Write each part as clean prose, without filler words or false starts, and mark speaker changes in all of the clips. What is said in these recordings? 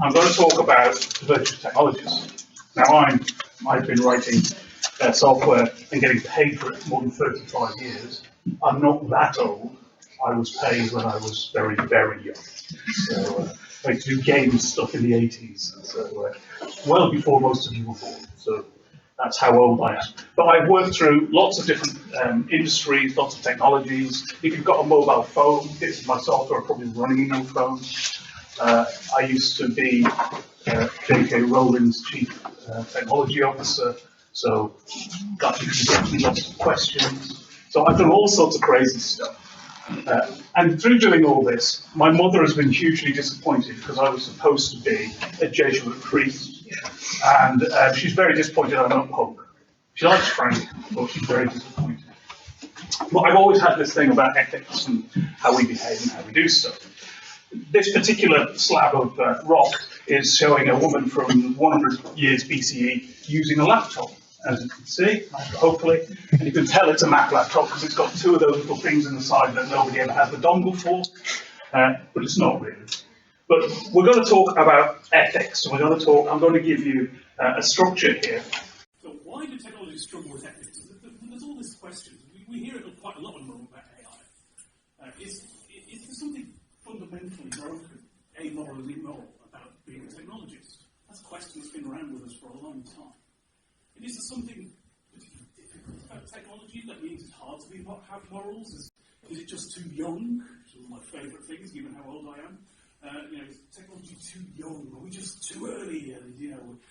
Speaker 1: I'm going to talk about the Virtuous Technologists. Now, I've been writing software and getting paid for it for more than 35 years. I'm not that old. I was paid when I was very, very young. So I used to do games stuff in the 80s, so well before most of you were born. So that's how old I am. But I've worked through lots of different industries, lots of technologies. If you've got a mobile phone, this is my software probably running in your phone. I used to be J.K. Rowling's chief technology officer, so that you can get me lots of questions. So I've done all sorts of crazy stuff. And through doing all this, my mother has been hugely disappointed because I was supposed to be a Jesuit priest. And she's very disappointed I'm not punk. She likes Frank, but she's very disappointed. But I've always had this thing about ethics and how we behave and how we do stuff. This particular slab of rock is showing a woman from 100 years BCE using a laptop, as you can see, hopefully. And you can tell it's a Mac laptop because it's got two of those little things in the side that nobody ever has the dongle for, but it's not really. But we're going to talk about ethics. We're going to talk. I'm going to give you a structure here. So why do technologists struggle with ethics? There's all these questions. We hear it quite a lot at the moment about AI. Is there something fundamentally broken, amoral and immoral, about being a technologist? That's a question that's been around with us for a long time. And is there something particularly difficult about technology that means it's hard to have morals? Is it just too young? Which is one of my favourite things, given how old I am. Is technology too young? Are we just too early? And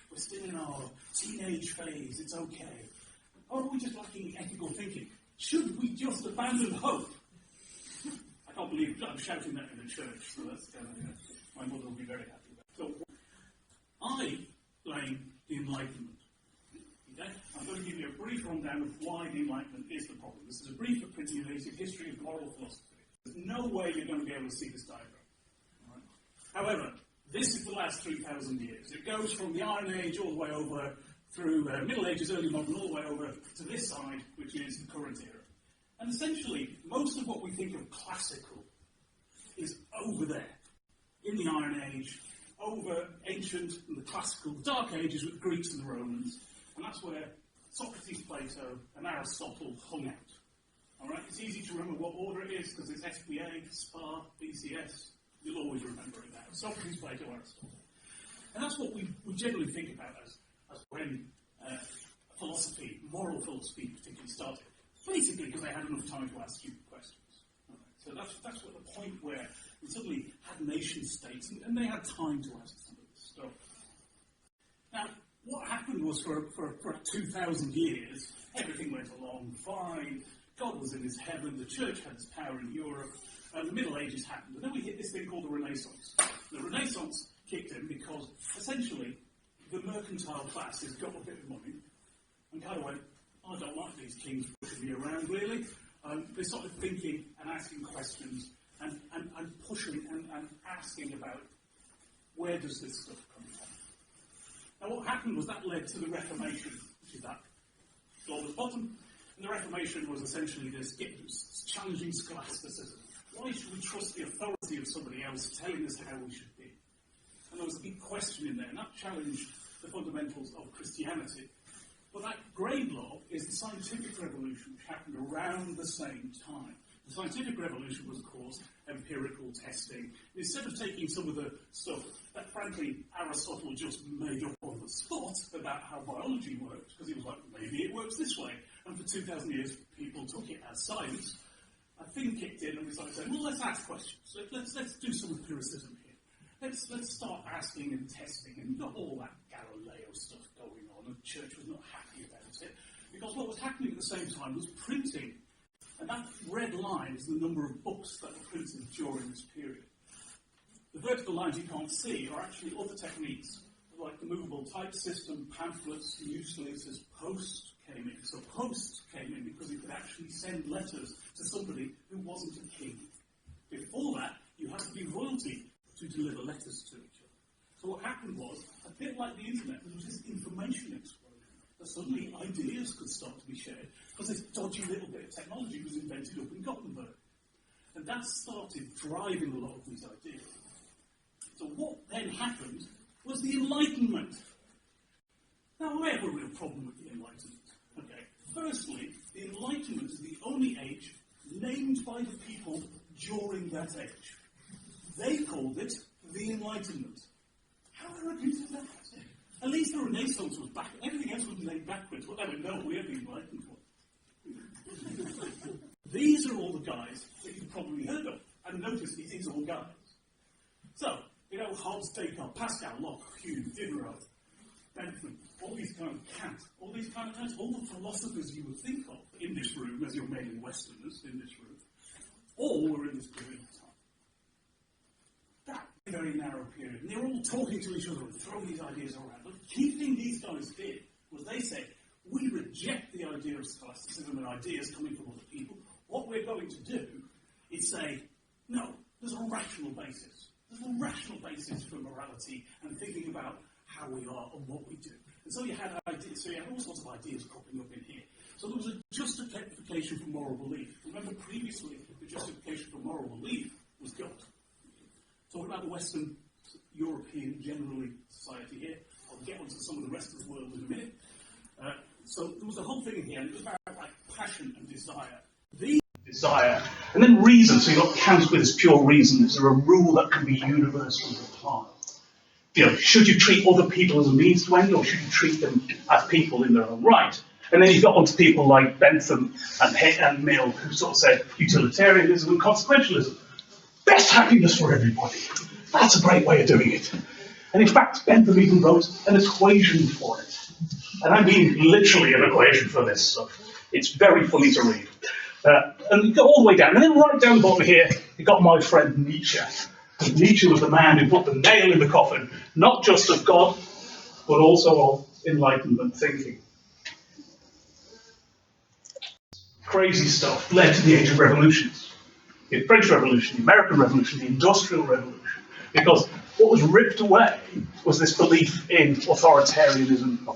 Speaker 1: we're still in our teenage phase. It's okay. Or are we just lacking ethical thinking? Should we just abandon hope? I can't believe I'm shouting that in a church. So that's my mother will be very happy about it. So I blame the Enlightenment. Okay? I'm going to give you a brief rundown of why the Enlightenment is the problem. This is a brief but pretty basic history of moral philosophy. There's no way you're going to be able to see this diagram. However, this is the last 3,000 years. It goes from the Iron Age all the way over through Middle Ages, early modern, all the way over to this side, which is the current era. And essentially, most of what we think of classical is over there, in the Iron Age, over ancient and the classical, the Dark Ages with the Greeks and the Romans. And that's where Socrates, Plato, and Aristotle hung out. All right? It's easy to remember what order it is because it's SPA, SPA, BCS. You'll always remember it now. Socrates, Plato, Aristotle. And that's what we generally think about as when philosophy, moral philosophy particularly started. Basically because they had enough time to ask stupid questions. Right. So that's what the point where we suddenly had nation states and they had time to ask some of this stuff. Now, what happened was for 2,000 years, everything went along fine. God was in his heaven, the church had its power in Europe. The Middle Ages happened, and then we hit this thing called the Renaissance. The Renaissance kicked in because, essentially, the mercantile class has got a bit of money and kind of went, I don't like these kings pushing me around, really. They started thinking and asking questions and pushing and asking about where does this stuff come from. Now, what happened was that led to the Reformation, which is that dot at the bottom. And the Reformation was essentially this challenging scholasticism. Why should we trust the authority of somebody else telling us how we should be? And there was a big question in there, and that challenged the fundamentals of Christianity. But that grey blob is the scientific revolution, which happened around the same time. The scientific revolution was, of course, empirical testing. Instead of taking some of the stuff that, frankly, Aristotle just made up on the spot about how biology works, because he was like, maybe it works this way. And for 2,000 years, people took it as science. A thing kicked in and we started saying, well, let's ask questions. Let's do some empiricism here. Let's start asking and testing and not all that Galileo stuff going on. And the church was not happy about it. Because what was happening at the same time was printing. And that red line is the number of books that were printed during this period. The vertical lines you can't see are actually other techniques, like the movable type system, pamphlets, newsletters, post came in. So post came in because you could actually send letters to somebody who wasn't a king. Before that, you had to be royalty to deliver letters to each other. So what happened was, a bit like the internet, there was this information explosion. That suddenly ideas could start to be shared because this dodgy little bit of technology was invented up in Gothenburg. And that started driving a lot of these ideas. So what then happened
Speaker 2: was the Enlightenment. Now, I have a real problem with the Enlightenment. Okay, firstly, the Enlightenment is the only age named by the people during that age. They called it the Enlightenment. How arrogant is that? At least the Renaissance was back. Everything else was named backwards. Well, no, we're the Enlightened one. These are all the guys that you've probably heard of. And notice it is all guys. So, Hobbes, Descartes, Pascal, Locke, Hume, Diderot, Bentham, all these kind of Kant, all these kind of guys, all the philosophers you would think of in this room, as you're mainly Westerners in this room, all were in this period of time. That very narrow period. And they're all talking to each other and throwing these ideas around. But the key thing these guys did was they said, we reject the idea of scholasticism and ideas coming from other people. What we're going to do is say, no, there's a rational basis. There's a rational basis for morality and thinking about how we are and what we do. And so you had ideas, so you had all sorts of ideas cropping up in here. So there was a justification for moral belief. Remember previously, the justification for moral belief was God. Talking about the Western European generally society here. I'll get onto some of the rest of the world in a minute. So there was a whole thing in here, and it was about passion and desire.
Speaker 1: Desire, and then reason. So you've got Kant with his pure reason. Is there a rule that can be universally applied? Should you treat other people as a means to end, or should you treat them as people in their own right? And then you've got onto people like Bentham and Mill, who sort of said utilitarianism and consequentialism. Best happiness for everybody. That's a great way of doing it. And in fact, Bentham even wrote an equation for it. And I mean literally an equation for this stuff. It's very funny to read. And you go all the way down. And then right down the bottom here, you've got my friend Nietzsche. And Nietzsche was the man who put the nail in the coffin, not just of God, but also of Enlightenment thinking. Crazy stuff led to the Age of Revolutions. The French Revolution, the American Revolution, the Industrial Revolution. Because what was ripped away was this belief in authoritarianism.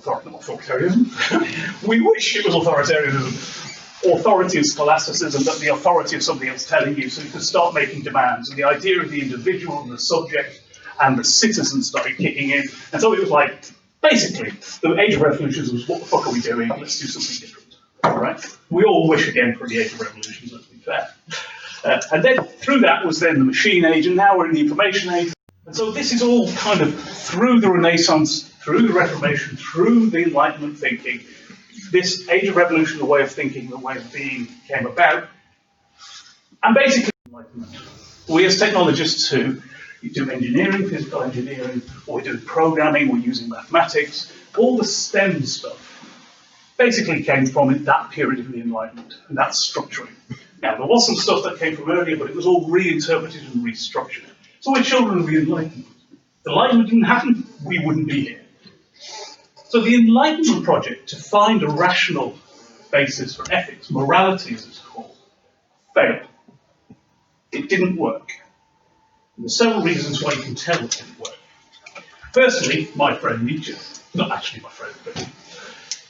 Speaker 1: We wish it was authoritarianism. Authority of scholasticism, that the authority of somebody else telling you, so you could start making demands. And the idea of the individual and the subject and the citizen started kicking in. And so it was like, basically, the Age of Revolutions was, what the fuck are we doing? Let's do something different. All right? We all wish again for the Age of Revolutions, let's be fair. And then through that was then the machine age, and now we're in the information age. And so this is all kind of through the Renaissance, through the Reformation, through the Enlightenment thinking. This Age of Revolution, the way of thinking, the way of being came about. And basically, Enlightenment. We as technologists who do engineering, physical engineering, or we do programming, we're using mathematics, all the STEM stuff basically came from that period of the Enlightenment, and that's structuring. Now, there was some stuff that came from earlier, but it was all reinterpreted and restructured. So we're children of the Enlightenment. If the Enlightenment didn't happen, we wouldn't be here. So the Enlightenment project, to find a rational basis for ethics, morality as it's called, failed. It didn't work. And there's several reasons why you can tell it didn't work. Firstly, my friend Nietzsche, not actually my friend, but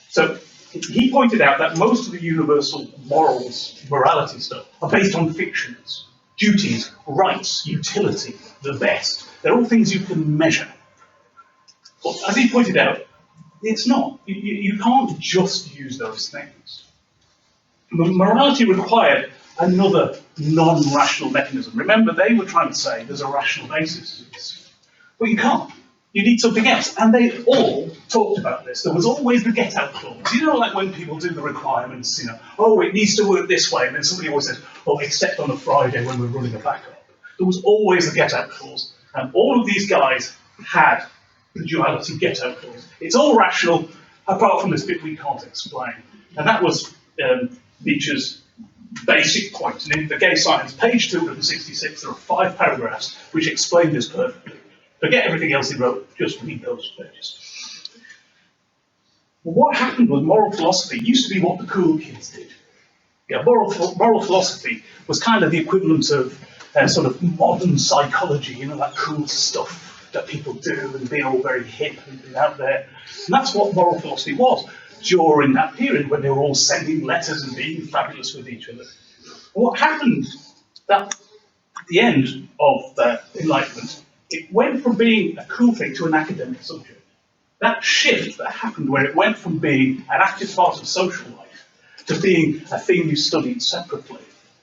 Speaker 1: so he pointed out that most of the universal morals, morality stuff, are based on fictions, duties, rights, utility, the best. They're all things you can measure. But as he pointed out, it's not. You can't just use those things. Morality required another non-rational mechanism. Remember, they were trying to say there's a rational basis to this. But you can't. You need something else. And they all talked about this. There was always the get-out clause. Like when people do the requirements, oh, it needs to work this way. And then somebody always says, oh, except on a Friday when we're running a backup. There was always the get-out clause. And all of these guys had the duality get-out clause. It's all rational, apart from this bit we can't explain. And that was Nietzsche's basic point. And in The Gay Science, page 266, there are 5 paragraphs which explain this perfectly. Forget everything else he wrote, just read those pages. Well, what happened was moral philosophy used to be what the cool kids did. Moral philosophy was kind of the equivalent of sort of modern psychology, that cool stuff that people do and being all very hip and out there. And that's what moral philosophy was during that period when they were all sending letters and being fabulous with each other. And what happened at the end of the Enlightenment it went from being a cool thing to an academic subject. That shift that happened where it went from being an active part of social life to being a thing you studied separately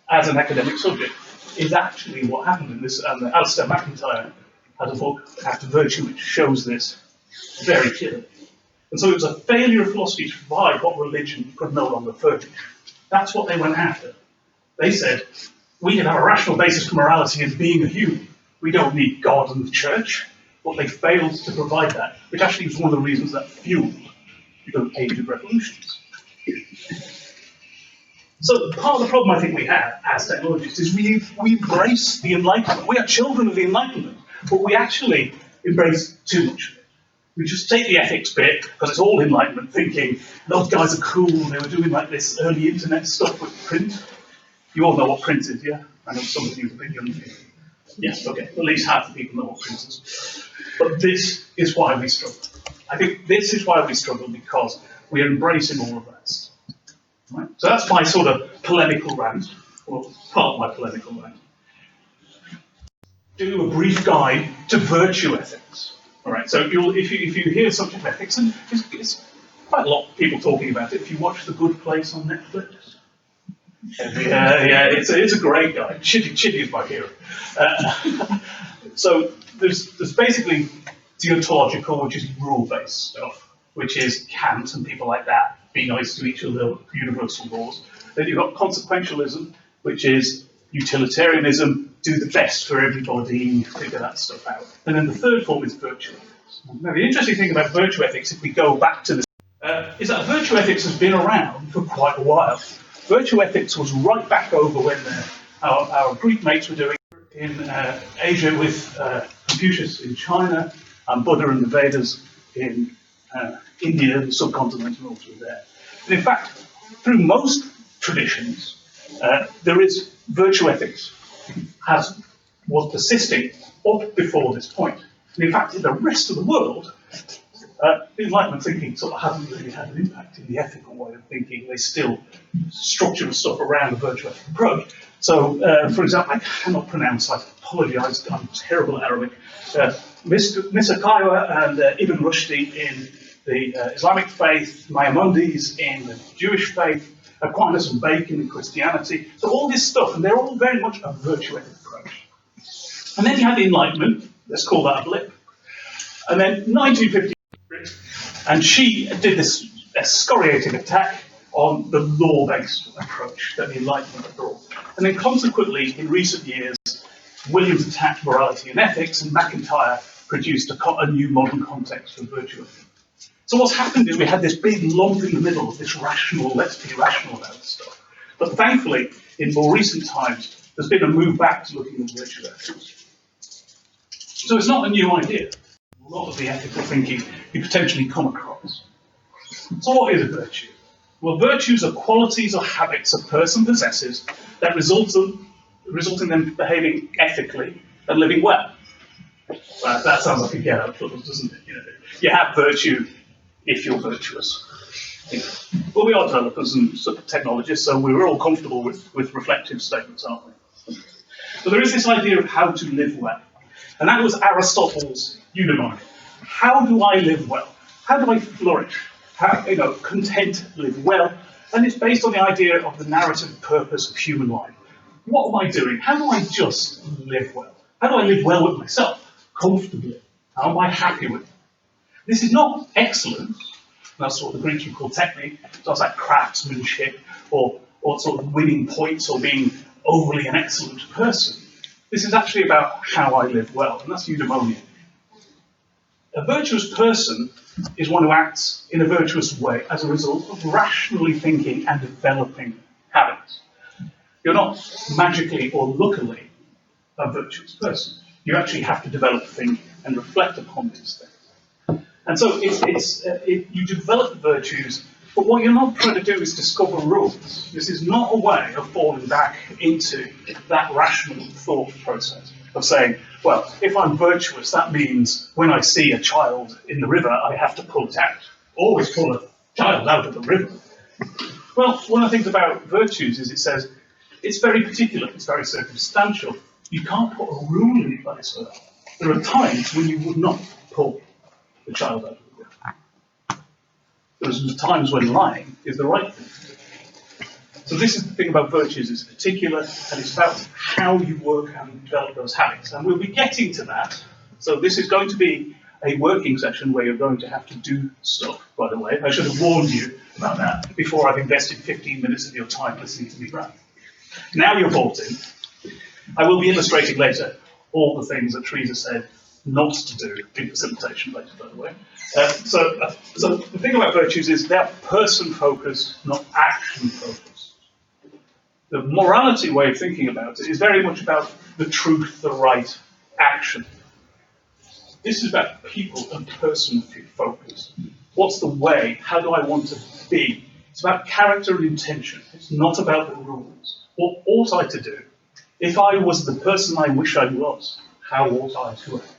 Speaker 1: as an academic subject is actually what happened in this. And Alistair McIntyre has a book, After Virtue, which shows this very clearly. And so it was a failure of philosophy to provide what religion could no longer furnish. That's what they went after. They said, we can have a rational basis for morality as being a human. We don't need God and the church. But they failed to provide that, which actually is one of the reasons that fueled the age of revolutions. So part of the problem I think we have as technologists is we embrace the Enlightenment. We are children of the Enlightenment, but we actually embrace too much of it. We just take the ethics bit, because it's all Enlightenment thinking, those guys are cool, they were doing like this early internet stuff with print. You all know what print is, yeah? I know some of you are a bit younger. Yes, okay, at least half the people know what print is. But this is why we struggle. I think this is why we struggle, because we're embracing all of that stuff. Right? So that's my sort of polemical rant, or part of my polemical rant. Do a brief guide to virtue ethics. All right. So if you hear subject ethics, and it's quite a lot of people talking about it. If you watch The Good Place on Netflix, yeah, it's a great guide. Chidi is my hero. So there's basically deontological, which is rule-based stuff, which is Kant and people like that, be nice to each other, universal laws. Then you've got consequentialism, which is utilitarianism, do the best for everybody, figure that stuff out. And then the third form is virtue ethics. Now the interesting thing about virtue ethics, if we go back to this, is that virtue ethics has been around for quite a while. Virtue ethics was right back over when our Greek mates were doing it in Asia with Confucius in China, and Buddha and the Vedas in India, the subcontinent, and all through there. And in fact, through most traditions, there is virtue ethics was persisting up before this point. And in fact, in the rest of the world, Enlightenment thinking sort of hasn't really had an impact in the ethical way of thinking. They still structure the stuff around the virtue ethic approach. So, for example, I cannot pronounce, I apologise, I'm terrible at Arabic. Misakaiwa and Ibn Rushdi in the Islamic faith, Maimonides in the Jewish faith, Aquinas and Bacon in Christianity. So all this stuff, and they're all very much a virtue ethic approach. And then you had the Enlightenment, let's call that a blip. And then 1950, and she did this excoriating attack on the law-based approach that the Enlightenment had brought. And then consequently, in recent years, Williams attacked morality and ethics, and McIntyre produced a new modern context for virtue ethics. So what's happened is we had this big lump in the middle of this rational, let's be rational about this stuff. But thankfully, in more recent times, there's been a move back to looking at virtue ethics. So it's not a new idea. A lot of the ethical thinking you potentially come across. So what is a virtue? Well, virtues are qualities or habits a person possesses that result in them behaving ethically and living well. That sounds like a get-out clause, doesn't it? You have virtue if you're virtuous. Well, we are developers and technologists, so we're all comfortable with reflective statements, aren't we? But there is this idea of how to live well. And that was Aristotle's eudaimonia. How do I live well? How do I flourish? How, content, live well? And it's based on the idea of the narrative purpose of human life. What am I doing? How do I just live well? How do I live well with myself, comfortably? How am I happy with it? This is not excellence. That's what the Greeks would call technique. So it's like craftsmanship or sort of winning points or being overly an excellent person. This is actually about how I live well, and that's eudaimonia. A virtuous person is one who acts in a virtuous way as a result of rationally thinking and developing habits. You're not magically or luckily a virtuous person. You actually have to develop, think, and reflect upon these things. And so you develop virtues, but what you're not trying to do is discover rules. This is not a way of falling back into that rational thought process of saying, well, if I'm virtuous, that means when I see a child in the river, I have to pull it out. Always pull a child out of the river. Well, one of the things about virtues is it says it's very particular, it's very circumstantial. You can't put a rule in place for that. There are times when you would not pull the child out of the room. There's times when lying is the right thing to do. So this is the thing about virtues, it's particular, and it's about how you work and develop those habits. And we'll be getting to that. So this is going to be a working session where you're going to have to do stuff, by the way. I should have warned you about that before I've invested 15 minutes of your time listening to me rant. Now you're bought in. I will be illustrating later all the things that Teresa said not to do in facilitation later, by the way. So the thing about virtues is they're person-focused, not action-focused. The morality way of thinking about it is very much about the truth, the right, action. This is about people and person-focused. What's the way? How do I want to be? It's about character and intention. It's not about the rules. What ought I to do? If I was the person I wish I was, how ought I to act?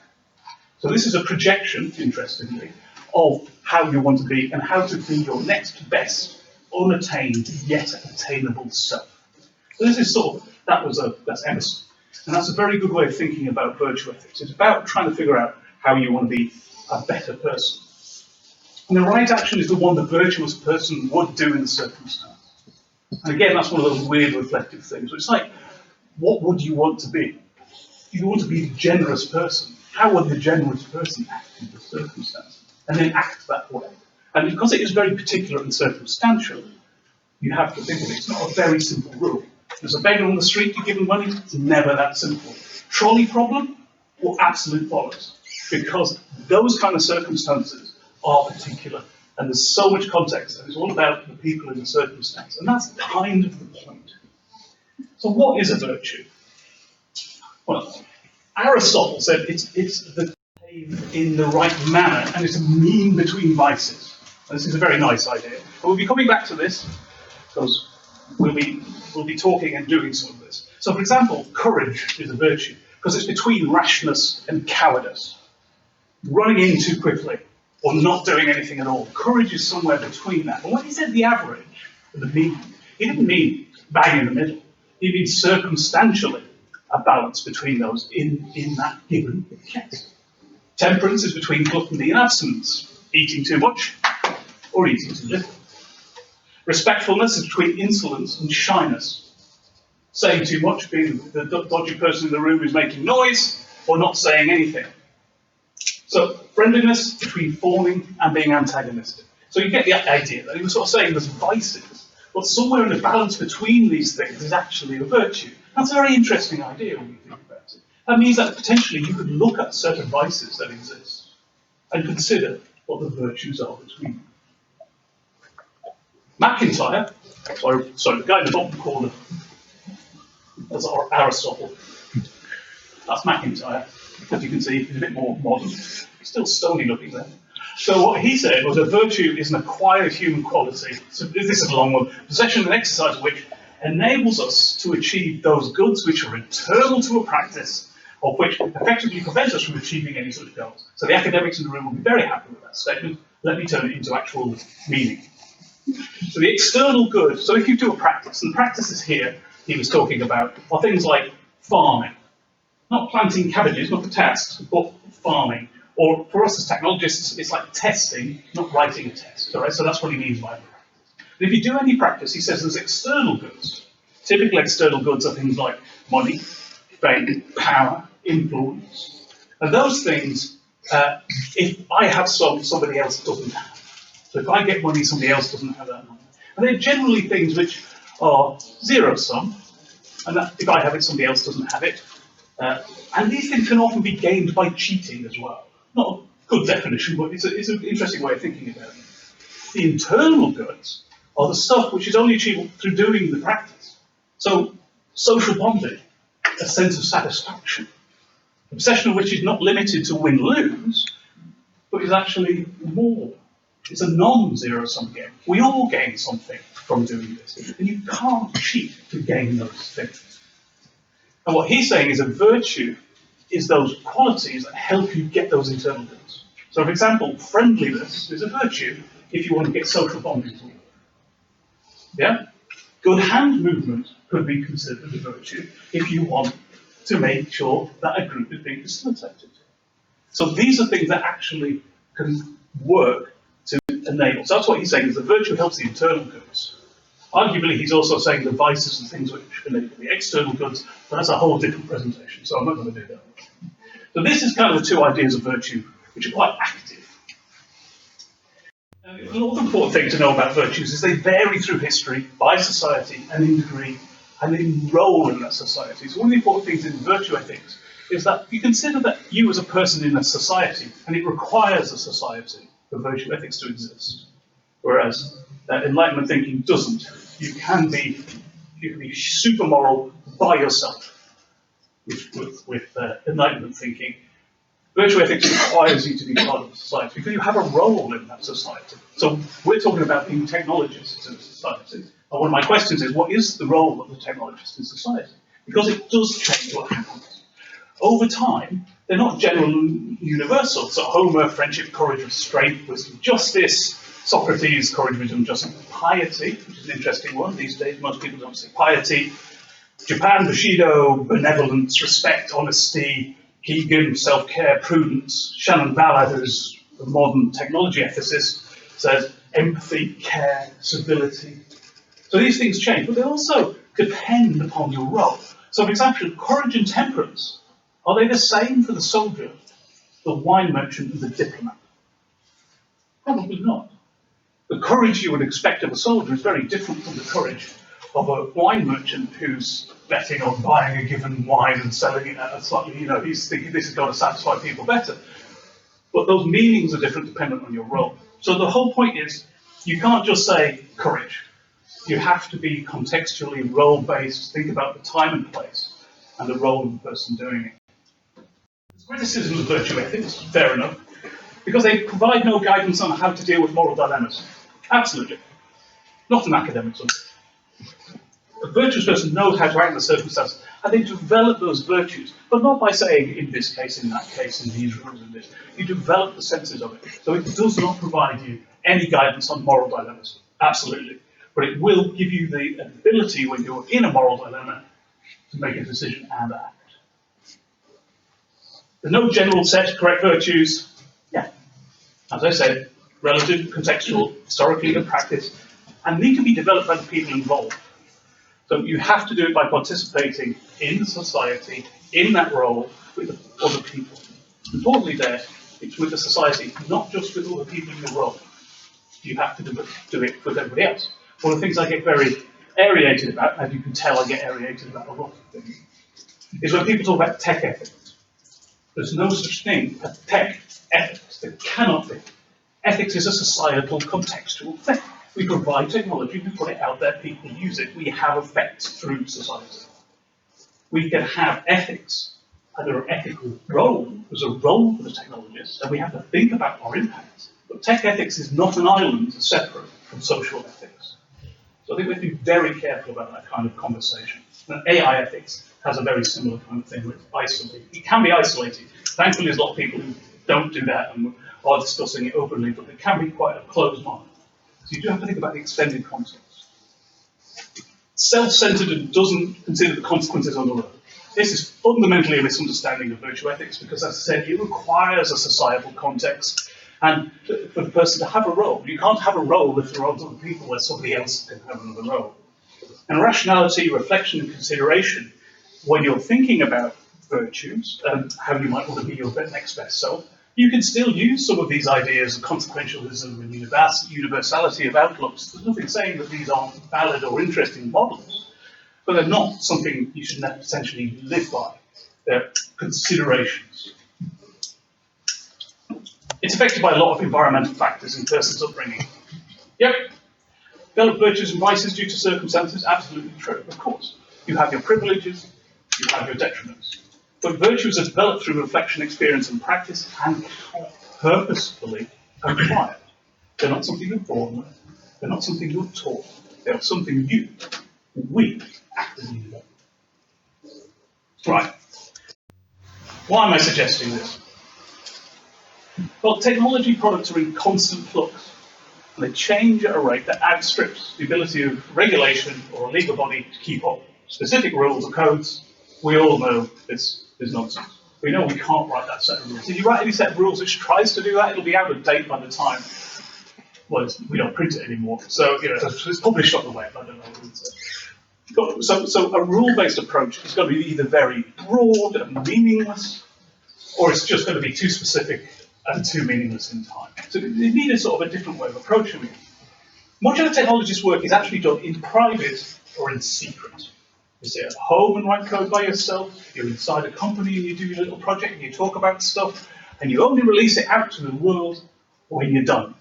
Speaker 1: So this is a projection, interestingly, of how you want to be and how to be your next best, unattained, yet attainable self. So this is that's Emerson. And that's a very good way of thinking about virtue ethics. It's about trying to figure out how you want to be a better person. And the right action is the one the virtuous person would do in the circumstance. And again, that's one of those weird reflective things. It's like, what would you want to be? If you want to be a generous person, how would the generous person act in the circumstance? And then act that way. And because it is very particular and circumstantial, you have to think of it. It's not a very simple rule. There's a beggar on the street, you give him money, it's never that simple. Trolley problem? Well, absolute bollocks. Because those kind of circumstances are particular. And there's so much context, and it's all about the people in the circumstance. And that's kind of the point. So what is a virtue? Well, Aristotle said it's the behave in the right manner, and it's a mean between vices. And this is a very nice idea. And we'll be coming back to this, because we'll be talking and doing some of this. So, for example, courage is a virtue, because it's between rashness and cowardice. Running in too quickly, or not doing anything at all. Courage is somewhere between that. And when he said the average, the mean, he didn't mean bang in the middle. He means circumstantially a balance between those in that given case. Temperance is between gluttony and abstinence, eating too much or eating too little. Respectfulness is between insolence and shyness. Saying too much, being the dodgy person in the room who's making noise, or not saying anything. So friendliness between fawning and being antagonistic. So you get the idea that he was sort of saying there's vices, but somewhere in the balance between these things is actually a virtue. That's a very interesting idea when you think about it. That means that potentially you could look at certain vices that exist and consider what the virtues are between them. McIntyre, sorry, the guy in the bottom corner, that's Aristotle. That's McIntyre. As you can see, he's a bit more modern. He's still stony looking there. So what he said was a virtue is an acquired human quality. So this is a long one. Possession and exercise which enables us to achieve those goods which are internal to a practice, or which effectively prevent us from achieving any such goals. So the academics in the room will be very happy with that statement. Let me turn it into actual meaning. So the external good, so if you do a practice, and the practices here he was talking about are things like farming. Not planting cabbages, not the tasks, but farming. Or for us as technologists, it's like testing, not writing a test. All right? So that's what he means by practice. But if you do any practice, he says there's external goods. Typical external goods are things like money, fame, power, influence. And those things, if I have some, somebody else doesn't have. So if I get money, somebody else doesn't have that money. And they're generally things which are zero-sum, and that if I have it, somebody else doesn't have it. And these things can often be gained by cheating as well. Not a good definition, but it's an interesting way of thinking about it. The internal goods are the stuff which is only achievable through doing the practice. So social bonding, a sense of satisfaction, a possession of which is not limited to win-lose, but is actually more. It's a non-zero-sum game. We all gain something from doing this, and you can't cheat to gain those things. And what he's saying is a virtue is those qualities that help you get those internal goods. So, for example, friendliness is a virtue if you want to get social bonding to work. Yeah? Good hand movement could be considered a virtue if you want to make sure that a group is being facilitated. So these are things that actually can work to enable. So that's what he's saying, is the virtue helps the internal goods. Arguably, he's also saying the vices and things which enable the external goods, but that's a whole different presentation, so I'm not going to do that. So this is kind of the two ideas of virtue, which are quite active. And another important thing to know about virtues is they vary through history, by society, and in degree, and in role in that society. So one of the important things in virtue ethics is that you consider that you as a person in a society, and it requires a society for virtue ethics to exist. Whereas Enlightenment thinking doesn't. You can be super moral by yourself with Enlightenment thinking. Virtue ethics requires you to be part of the society because you have a role in that society. So we're talking about being technologists in a society. And one of my questions is, what is the role of the technologist in society? Because it does change what happens. Over time, they're not general and universal. So Homer, friendship, courage, restraint, wisdom, justice. Socrates, courage, wisdom, justice, piety, which is an interesting one these days. Most people don't say piety. Japan, Bushido, benevolence, respect, honesty. Keegan, self-care, prudence. Shannon Ballard, who's a modern technology ethicist, says empathy, care, civility. So these things change, but they also depend upon your role. So for example, courage and temperance, are they the same for the soldier, the wine merchant, and the diplomat? Probably not. The courage you would expect of a soldier is very different from the courage of a wine merchant who's betting on buying a given wine and selling it at a slightly, he's thinking this has got to satisfy people better. But those meanings are different dependent on your role. So the whole point is, you can't just say courage. You have to be contextually role-based, think about the time and place, and the role of the person doing it. There's criticism of virtue ethics, fair enough, because they provide no guidance on how to deal with moral dilemmas. Absolutely. Not an academic subject. A virtuous person knows how to act in the circumstances, and they develop those virtues, but not by saying, in this case, in that case, in these rules, in this. You develop the senses of it. So it does not provide you any guidance on moral dilemmas. Absolutely. But it will give you the ability, when you're in a moral dilemma, to make a decision and act. There's no general set of correct virtues. Yeah. As I said, relative, contextual, historically in practice, and need to be developed by the people involved. So you have to do it by participating in the society, in that role, with other people. Importantly there, it's with the society, not just with other people in your role. You have to do it with everybody else. One of the things I get very aerated about, as you can tell I get aerated about a lot of things, is when people talk about tech ethics. There's no such thing as tech ethics. There cannot be. Ethics is a societal, contextual thing. We provide technology, we put it out there, people use it, we have effects through society. We can have ethics, and there are ethical roles, there's a role for the technologists, and we have to think about our impacts. But tech ethics is not an island separate from social ethics. So I think we have to be very careful about that kind of conversation. And AI ethics has a very similar kind of thing where it's isolated. It can be isolated. Thankfully, there's a lot of people who don't do that and are discussing it openly, but it can be quite a closed mind. So you do have to think about the extended context. Self-centered and doesn't consider the consequences on the road. This is fundamentally a misunderstanding of virtue ethics because, as I said, it requires a societal context and for the person to have a role. You can't have a role if there are other people where somebody else can have another role. And rationality, reflection, and consideration, when you're thinking about virtues and how you might want to be your next best self, you can still use some of these ideas of consequentialism and universality of outlooks. There's nothing saying that these aren't valid or interesting models, but they're not something you should essentially live by. They're considerations. It's affected by a lot of environmental factors in person's upbringing. Yep. Develop virtues and vices due to circumstances, absolutely true, of course. You have your privileges, you have your detriments. But virtues are developed through reflection, experience, and practice, and purposefully acquired. They're not something you're born with. They're not something you're taught. They are something we actively learn. Right. Why am I suggesting this? Well, technology products are in constant flux, and they change at a rate that outstrips the ability of regulation or a legal body to keep up. Specific rules or codes, we all know this is nonsense. We know we can't write that set of rules. If you write any set of rules which tries to do that, it'll be out of date by the time, well, we don't print it anymore. So, it's published on the web, I don't know. So a rule-based approach is going to be either very broad and meaningless, or it's just going to be too specific and too meaningless in time. So you need a sort of a different way of approaching it. Much of the technologist work is actually done in private or in secret. You sit at home and write code by yourself, you're inside a company and you do your little project and you talk about stuff, and you only release it out to the world when you're done.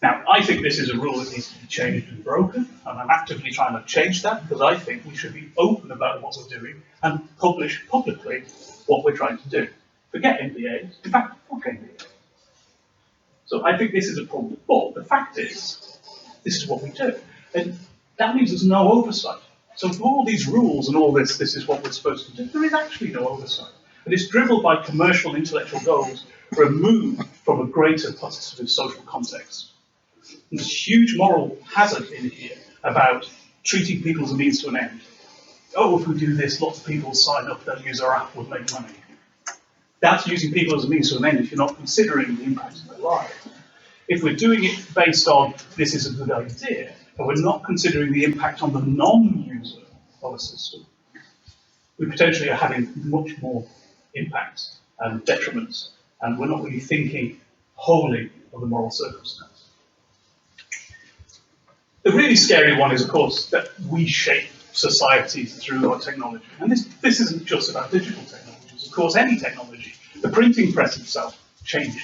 Speaker 1: Now, I think this is a rule that needs to be changed and broken, and I'm actively trying to change that because I think we should be open about what we're doing and publish publicly what we're trying to do. Forget NDAs. In fact, fuck NDAs. So I think this is a problem. But the fact is, this is what we do. And that means there's no oversight. So for all these rules and all this is what we're supposed to do, there is actually no oversight. And it's driven by commercial intellectual goals removed from a greater positive social context. And there's huge moral hazard in here about treating people as a means to an end. Oh, if we do this, lots of people will sign up, they'll use our app, we'll make money. That's using people as a means to an end if you're not considering the impact of their life. If we're doing it based on this is a good idea, and we're not considering the impact on the non-user of a system, we potentially are having much more impacts and detriments, and we're not really thinking wholly of the moral circumstance. The really scary one is, of course, that we shape societies through our technology. And this isn't just about digital technologies. Of course, any technology, the printing press itself, changed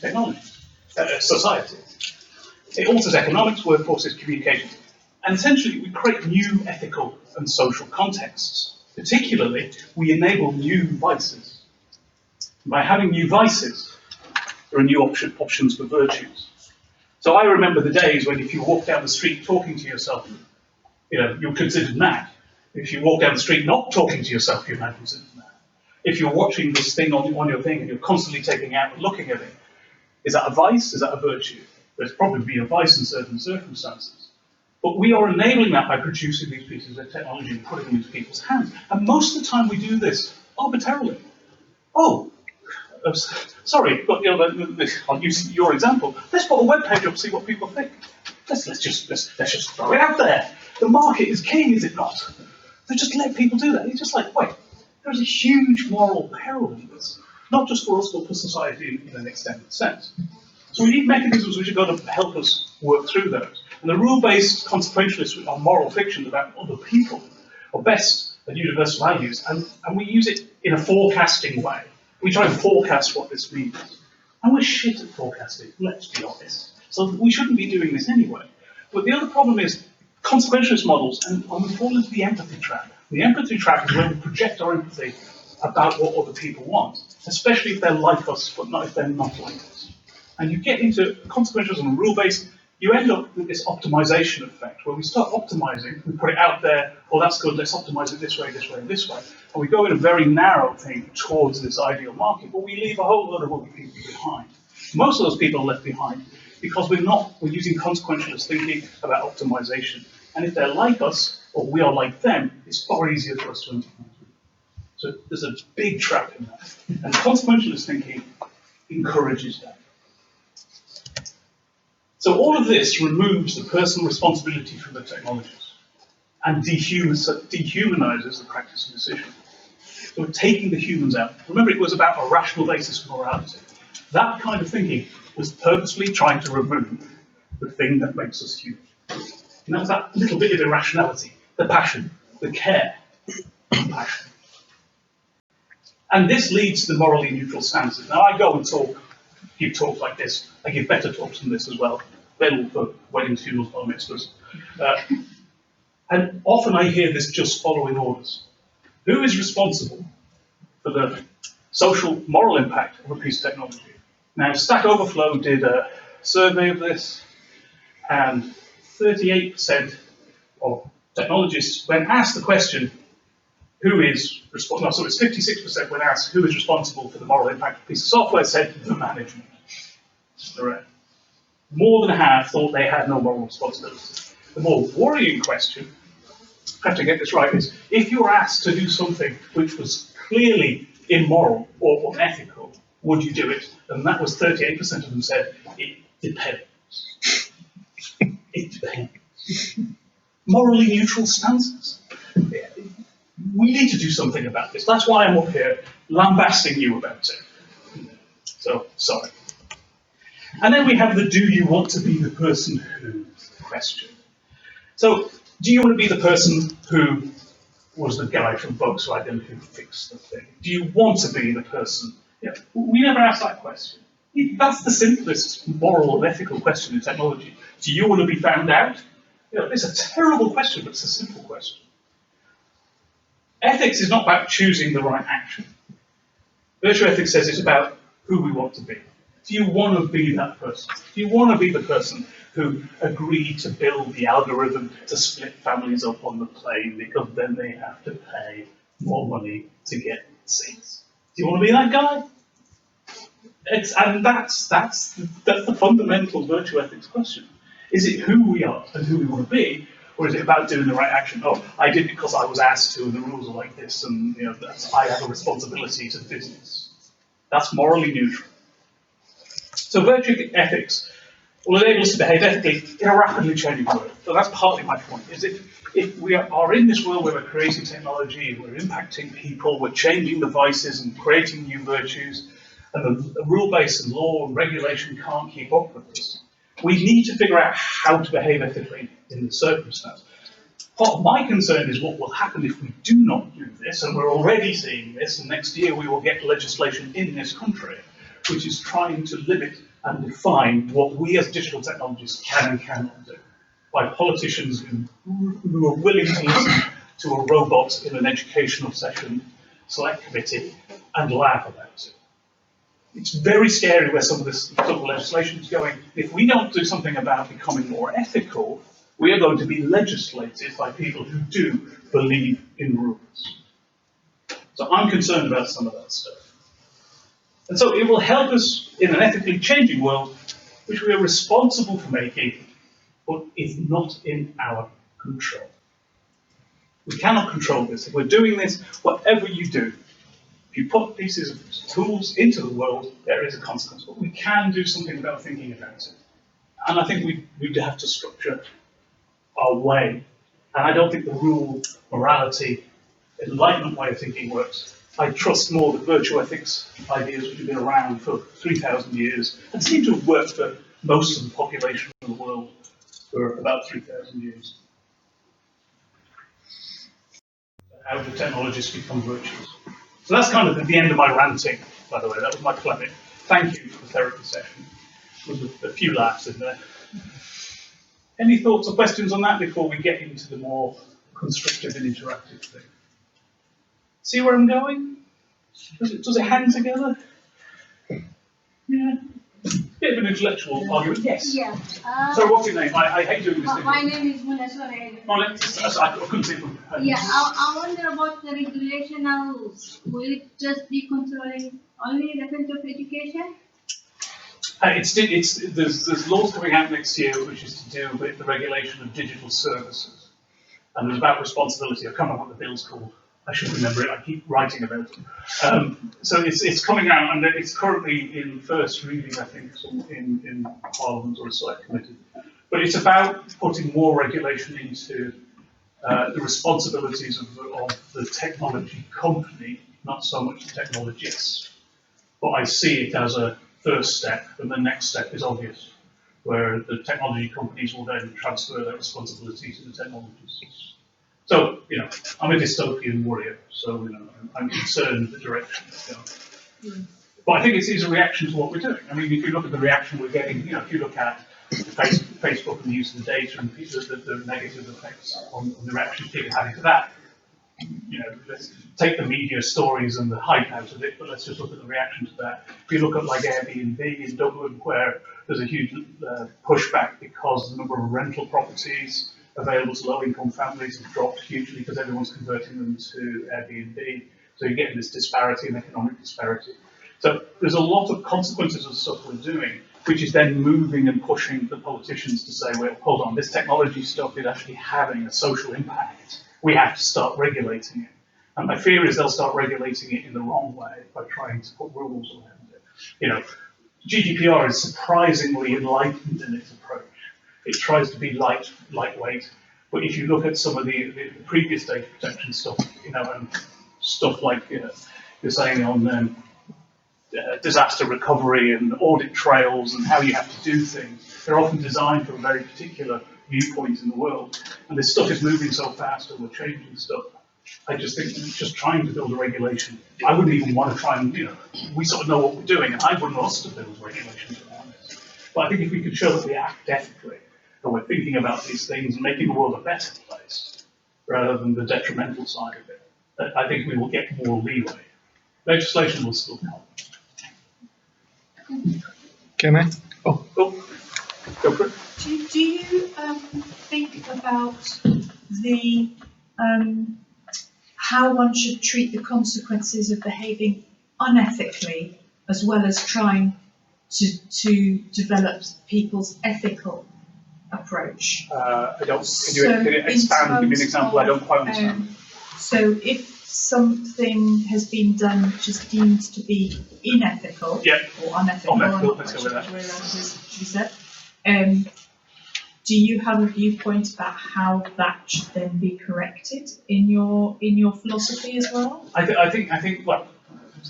Speaker 1: technologies, society. It alters economics, workforces, communications. And essentially, we create new ethical and social contexts. Particularly, we enable new vices. By having new vices, there are new options for virtues. So I remember the days when if you walk down the street talking to yourself, you're considered mad. If you walk down the street not talking to yourself, you're not considered mad. If you're watching this thing on your thing and you're constantly taking it out and looking at it, is that a vice? Is that a virtue? There's probably a vice in certain circumstances. But we are enabling that by producing these pieces of technology and putting them into people's hands. And most of the time we do this arbitrarily. Oh, sorry, but I'll use your example. Let's put a web page up, see what people think. Let's just throw it out there. The market is king, is it not? So just let people do that. It's just like, wait, there's a huge moral peril in this, not just for us, but for society in an extended sense. So we need mechanisms which are going to help us work through those. And the rule-based consequentialists are moral fictions about other people, are best at universal values, and we use it in a forecasting way. We try and forecast what this means. And we're shit at forecasting, let's be honest. So we shouldn't be doing this anyway. But the other problem is consequentialist models, and we fall into the empathy trap. The empathy trap is where we project our empathy about what other people want, especially if they're like us, but not if they're not like us. And you get into consequentialism and rule-based, you end up with this optimization effect, where we start optimizing, we put it out there, oh, that's good, let's optimize it this way, this way, and this way. And we go in a very narrow thing towards this ideal market, but we leave a whole lot of other people behind. Most of those people are left behind because we're using consequentialist thinking about optimization. And if they're like us, or we are like them, it's far easier for us to implement. So there's a big trap in that. And consequentialist thinking encourages that. So all of this removes the personal responsibility from the technologies and dehumanizes the practice of decision. So we're taking the humans out. Remember, it was about a rational basis for morality. That kind of thinking was purposely trying to remove the thing that makes us human. And that was that little bit of irrationality, the passion, the care, compassion. And this leads to the morally neutral stances. Now I go and give talks like this. I give better talks than this as well. Available for weddings, funerals, bar mitzvahs. And often I hear this just following orders. Who is responsible for the social moral impact of a piece of technology? Now Stack Overflow did a survey of this, and 38% of technologists, when asked the question, who is responsible, so it's 56% when asked who is responsible for the moral impact of a piece of software, said the management. Right. More than half thought they had no moral responsibility. The more worrying question, I have to get this right, is if you're asked to do something which was clearly immoral or unethical, would you do it? And that was 38% of them said, it depends. It depends. Morally neutral stances. We need to do something about this. That's why I'm up here lambasting you about it. So, sorry. And then we have the do you want to be the person who question. So, do you want to be the person who was the guy from Volkswagen who fixed the thing? Do you want to be the person? We never ask that question. That's the simplest moral and ethical question in technology. Do you want to be found out? It's a terrible question, but it's a simple question. Ethics is not about choosing the right action. Virtue ethics says it's about who we want to be. Do you want to be that person? Do you want to be the person who agreed to build the algorithm to split families up on the plane because then they have to pay more money to get seats? Do you want to be that guy? That's the fundamental virtue ethics question. Is it who we are and who we want to be, or is it about doing the right action? Oh, I did it because I was asked to, and the rules are like this, and I have a responsibility to the business. That's morally neutral. So virtue ethics will enable us to behave ethically in a rapidly changing world. So that's partly my point, is if we are in this world where we're creating technology, we're impacting people, we're changing the vices and creating new virtues, and the rule base and law and regulation can't keep up with this, we need to figure out how to behave ethically in the circumstance. Part of my concern is what will happen if we do not do this, and we're already seeing this, and next year we will get legislation in this country which is trying to limit and define what we as digital technologists can and cannot do by politicians who are willing to listen to a robot in an educational session, select committee, and laugh about it. It's very scary where some of this sort of legislation is going. If we don't do something about becoming more ethical, we are going to be legislated by people who do believe in rules. So I'm concerned about some of that stuff. And so it will help us in an ethically changing world, which we are responsible for making, but is not in our control. We cannot control this. If we're doing this, whatever you do, if you put pieces of tools into the world, there is a consequence. But we can do something about thinking about it. And I think we have to structure our way. And I don't think the rule, morality, Enlightenment way of thinking works. I trust more the virtue ethics ideas which have been around for 3,000 years and seem to have worked for most of the population of the world for about 3,000 years. How do technologists become virtuous? So that's kind of the end of my ranting, by the way. That was my polemic. Thank you for the therapy session. There was a few laughs in there. Any thoughts or questions on that before we get into the more constructive and interactive thing? See where I'm going? Does it hang together? Yeah. Bit of an intellectual argument, yes.
Speaker 3: Yeah.
Speaker 1: So what's your name? I hate doing this thing.
Speaker 3: My name is Munaswara.
Speaker 1: I couldn't see from.
Speaker 3: Yeah, I wonder about the regulation now. Will it just be controlling only the field of education?
Speaker 1: There's laws coming out next year which is to do with the regulation of digital services. And there's about responsibility. I can't remember what the bill's called. I should remember it. I keep writing about it. So it's coming out, and it's currently in first reading, I think, in Parliament or a select committee. But it's about putting more regulation into the responsibilities of the technology company, not so much the technologists. But I see it as a first step, and the next step is obvious, where the technology companies will then transfer their responsibility to the technologists. So, I'm a dystopian warrior, so, I'm concerned with the direction it's going. But I think it's a reaction to what we're doing. I mean, if you look at the reaction we're getting, if you look at Facebook and the use of the data and the negative effects on the reaction people having to that, let's take the media stories and the hype out of it, but let's just look at the reaction to that. If you look at like Airbnb in Dublin, where there's a huge pushback because the number of rental properties available to low-income families has dropped hugely because everyone's converting them to Airbnb. So you're getting this disparity and economic disparity. So there's a lot of consequences of the stuff we're doing, which is then moving and pushing the politicians to say, well, hold on, this technology stuff is actually having a social impact. We have to start regulating it. And my fear is they'll start regulating it in the wrong way by trying to put rules around it. You know, GDPR is surprisingly enlightened in its approach. It tries to be lightweight, but if you look at some of the previous data protection stuff, you know, and stuff like you're saying on disaster recovery and audit trails and how you have to do things, they're often designed from a very particular viewpoint in the world. And this stuff is moving so fast and we're changing stuff. I just think just trying to build a regulation, I wouldn't even want to try and, you know, we sort of know what we're doing, and I wouldn't want us to build regulations around this. But I think if we could show that we act ethically, and we're thinking about these things and making the world a better place, rather than the detrimental side of it, I think we will get more leeway. Legislation will still come.
Speaker 4: Can I?
Speaker 1: Oh, go for it.
Speaker 5: Do you think about the how one should treat the consequences of behaving unethically, as well as trying to develop people's ethical approach?
Speaker 1: I don't. Can you expand? Give me an example. I don't quite understand.
Speaker 5: So if something has been done which is deemed to be unethical, or unethical,
Speaker 1: let's go with that.
Speaker 5: Should be said. Do you have a viewpoint about how that should then be corrected in your philosophy as well?
Speaker 1: I think. Well,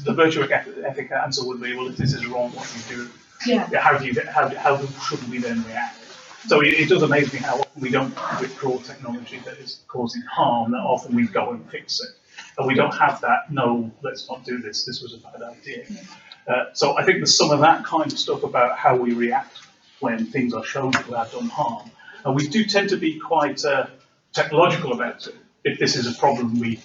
Speaker 1: the virtuous ethic answer would be, well, if this is wrong, what do you do? How should we then react? So it does amaze me how often we don't withdraw technology that is causing harm. That often we go and fix it, and we don't have that. No, let's not do this. This was a bad idea. So I think there's some of that kind of stuff about how we react when things are shown to have done harm. And we do tend to be quite technological about it. If this is a problem, we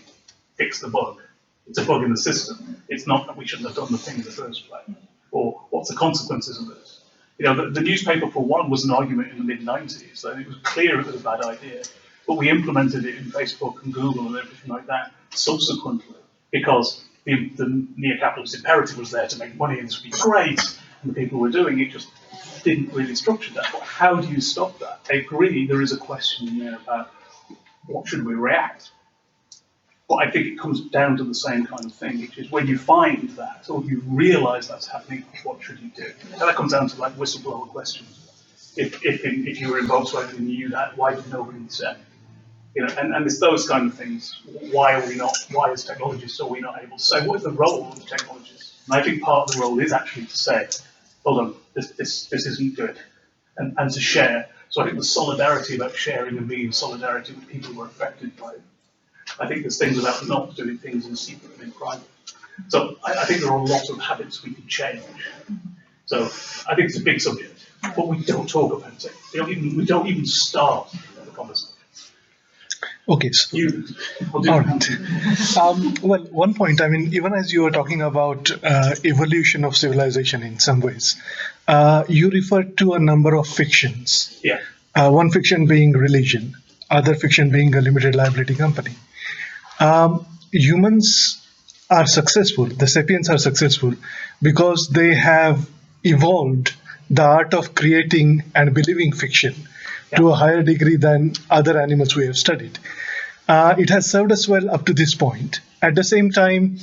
Speaker 1: fix the bug. It's a bug in the system. It's not that we shouldn't have done the thing in the first place. Or what's the consequences of this? You know, the newspaper, for one, was an argument in the mid-90s. That it was clear it was a bad idea. But we implemented it in Facebook and Google and everything like that subsequently, because the neo-capitalist imperative was there to make money and this would be great. And the people who were doing it just didn't really structure that. But how do you stop that? I agree there is a question in there about what should we react. But I think it comes down to the same kind of thing, which is when you find that or you realise that's happening, what should you do? And that comes down to like whistleblower questions. If you were in Volkswagen and you knew that, why did nobody say? You know, and it's those kind of things. Why as technologists are we not able to say, what is the role of technologists? And I think part of the role is actually to say, hold on, this isn't good, and to share. So I think the solidarity about sharing and being in solidarity with people who are affected by it. I think there's things about not doing things in secret and in private. So I think there are a lot of habits we can change. So I think it's a big subject, but we don't talk about it. We don't even start the conversation.
Speaker 4: Okay, so all right. Well, one point, I mean, even as you were talking about evolution of civilization in some ways, you referred to a number of fictions.
Speaker 1: Yeah.
Speaker 4: One fiction being religion, other fiction being a limited liability company. Humans are successful, the sapiens are successful, because they have evolved the art of creating and believing fiction to a higher degree than other animals we have studied. It has served us well up to this point. At the same time,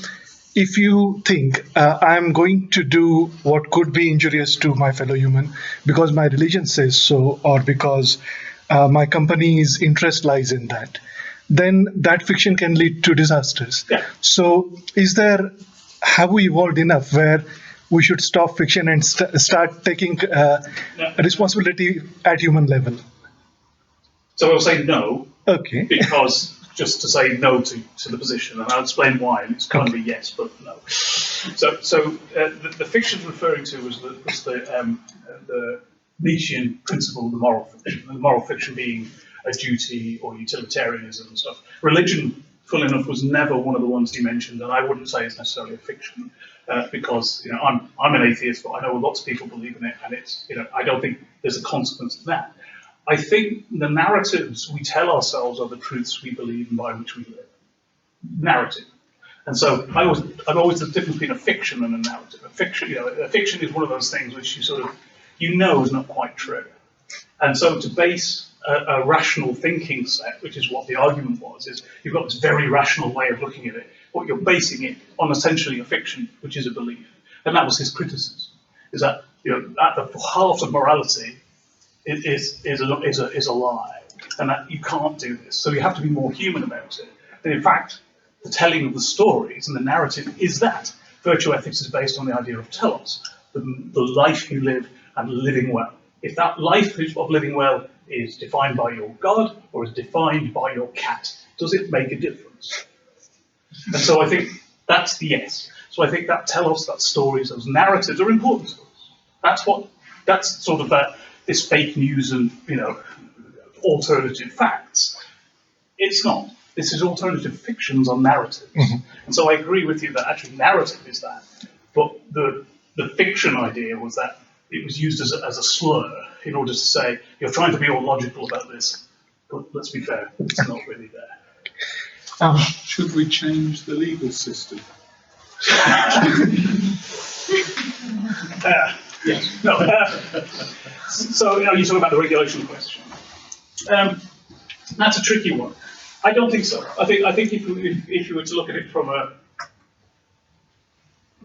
Speaker 4: if you think I'm going to do what could be injurious to my fellow human because my religion says so, or because my company's interest lies in that, then that fiction can lead to disasters.
Speaker 1: Yeah.
Speaker 4: So have we evolved enough where we should stop fiction and start taking responsibility at human level?
Speaker 1: So I'll say no.
Speaker 4: Okay.
Speaker 1: Because just to say no to the position, and I'll explain why, and it's kind of a yes, but no. So the fiction referring to was the Nietzschean principle of the moral fiction, and the moral fiction being a duty or utilitarianism and stuff. Religion, full enough, was never one of the ones he mentioned, and I wouldn't say it's necessarily a fiction, because I'm an atheist, but I know lots of people believe in it, and it's I don't think there's a consequence of that. I think the narratives we tell ourselves are the truths we believe and by which we live. Narrative. And so I've always the difference between a fiction and a narrative. A fiction is one of those things which you is not quite true. And so to base a rational thinking set, which is what the argument was, is you've got this very rational way of looking at it, but you're basing it on essentially a fiction, which is a belief. And that was his criticism, is that at the heart of morality is a lie, and that you can't do this. So you have to be more human about it. And in fact, the telling of the stories and the narrative is that. Virtue ethics is based on the idea of telos, the life you live and living well. If that life of living well is defined by your God or is defined by your cat, does it make a difference? And so I think that's the yes. So I think that telos, that stories, those narratives are important to us. That's sort of this fake news and alternative facts. It's not. This is alternative fictions on narratives. Mm-hmm. And so I agree with you that actually narrative is that. But the fiction idea was that it was used as a slur in order to say, you're trying to be all logical about this, but let's be fair, it's not really there.
Speaker 6: Should we change the legal system?
Speaker 1: Yes. No. So you talk about the regulation question. That's a tricky one. I don't think so. I think if you were to look at it from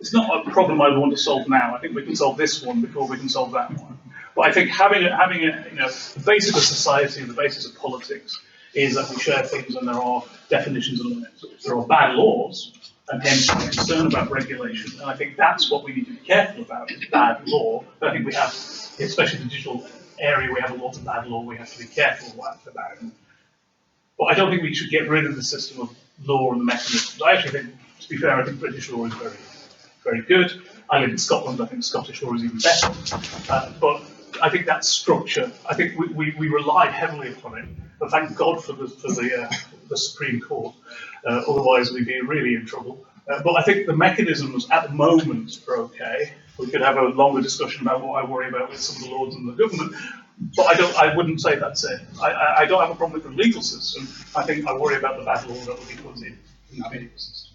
Speaker 1: it's not a problem I want to solve now. I think we can solve this one before we can solve that one. But I think having the basis of society, the basis of politics, is that we share things and there are definitions and limits. There are bad laws, and hence I'm concerned about regulation. And I think that's what we need to be careful about, is bad law. But I think we have, especially in the digital area, we have a lot of bad law we have to be careful about. But I don't think we should get rid of the system of law and the mechanisms. I actually think, to be fair, I think British law is very, very good. I live in Scotland, I think Scottish law is even better. But I think that structure, I think we rely heavily upon it. And thank God for the Supreme Court. Otherwise we'd be really in trouble. But I think the mechanisms at the moment are okay. We could have a longer discussion about what I worry about with some of the lords and the government. But I wouldn't say that's it. I don't have a problem with the legal system. I think I worry about the bad law that will be put in that legal system.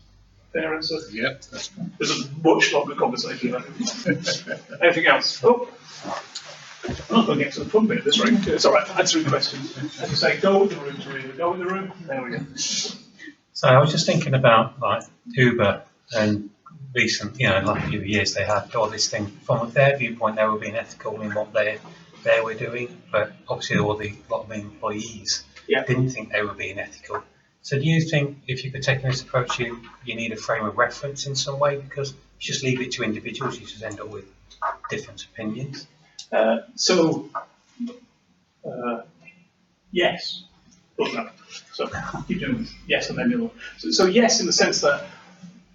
Speaker 1: Fair answer?
Speaker 6: Yeah, that's fine.
Speaker 1: There's a much longer conversation about it. Anything else? Oh, I'm not going to get to the fun bit of this, right? It's all right, answering questions. As you say, go with the room, Teresa. Go with the room. There we go.
Speaker 7: So I was just thinking about like Uber and recent, like a few years they had all this thing. From their viewpoint, they were being ethical in what they were doing, but obviously a lot of the employees didn't think they were being ethical. So do you think if you're taking this approach, you need a frame of reference in some way? Because if you just leave it to individuals, you just end up with different opinions.
Speaker 1: Yes, but no. So keep doing this. Yes, and then the other. So yes, in the sense that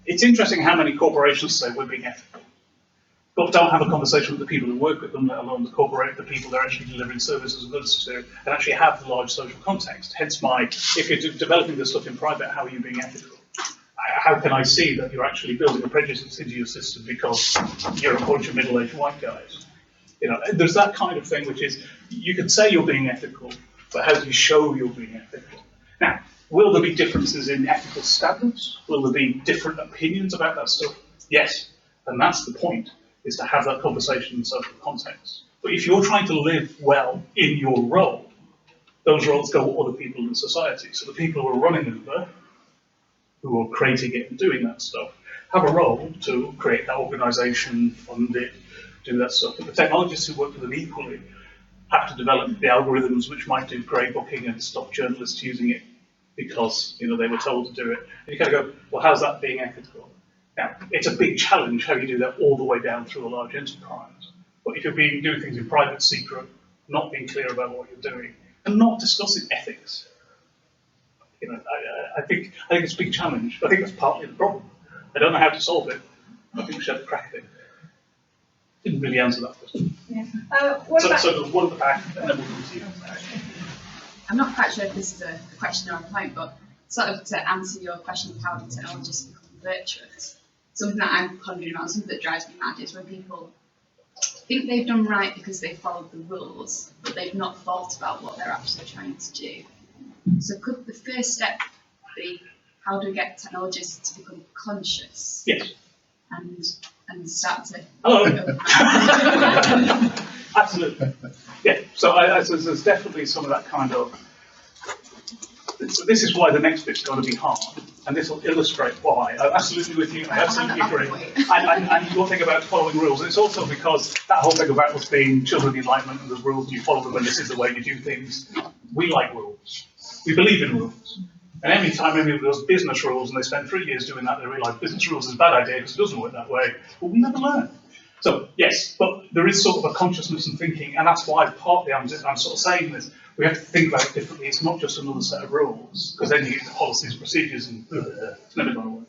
Speaker 1: it's interesting how many corporations say we're being ethical, but don't have a conversation with the people who work with them, let alone the people they're actually delivering services and goods to, and actually have the large social context. Hence if you're developing this stuff in private, how are you being ethical? How can I see that you're actually building a prejudice into your system because you're a bunch of middle-aged white guys? There's that kind of thing, which is, you can say you're being ethical, but how do you show you're being ethical? Now, will there be differences in ethical standards? Will there be different opinions about that stuff? Yes, and that's the point, is to have that conversation in social context. But if you're trying to live well in your role, those roles go to other people in society. So the people who are running Uber, who are creating it and doing that stuff, have a role to create that organisation, fund it, do that stuff. But the technologists who work for them equally have to develop the algorithms which might do grey booking and stop journalists using it because they were told to do it. And you kind of go, well, how's that being ethical? Now, it's a big challenge how you do that all the way down through a large enterprise. But if you're doing things in private secret, not being clear about what you're doing, and not discussing ethics, I think it's a big challenge. I think that's partly the problem. I don't know how to solve it. I think we should have cracked it. Didn't really answer that question.
Speaker 5: Yeah.
Speaker 1: So there's one at the back, and then we'll come to you.
Speaker 8: I'm not quite sure if this is a question or a point, but sort of to answer your question of how the technologists become virtuous, something that I'm pondering on, something that drives me mad is when people think they've done right because they followed the rules, but they've not thought about what they're actually trying to do. So could the first step be, how do we get technologists to become conscious?
Speaker 1: Yes.
Speaker 8: And start to...
Speaker 1: Hello. Absolutely. Yeah. So so there's definitely some of that kind of. So this is why the next bit's going to be hard, and this will illustrate why. I'm absolutely with you. I absolutely agree. And your thing about following rules, and it's also because that whole thing about us being children of the Enlightenment and there's rules and you follow them and this is the way you do things. We like rules. We believe in rules. And every time anybody does business rules and they spend 3 years doing that, they realise business rules is a bad idea because it doesn't work that way. But we never learn. So yes, but there is sort of a consciousness and thinking, and that's why partly I'm sort of saying this. We have to think about it differently. It's not just another set of rules, because then you get the policies, procedures, and it's never going to work.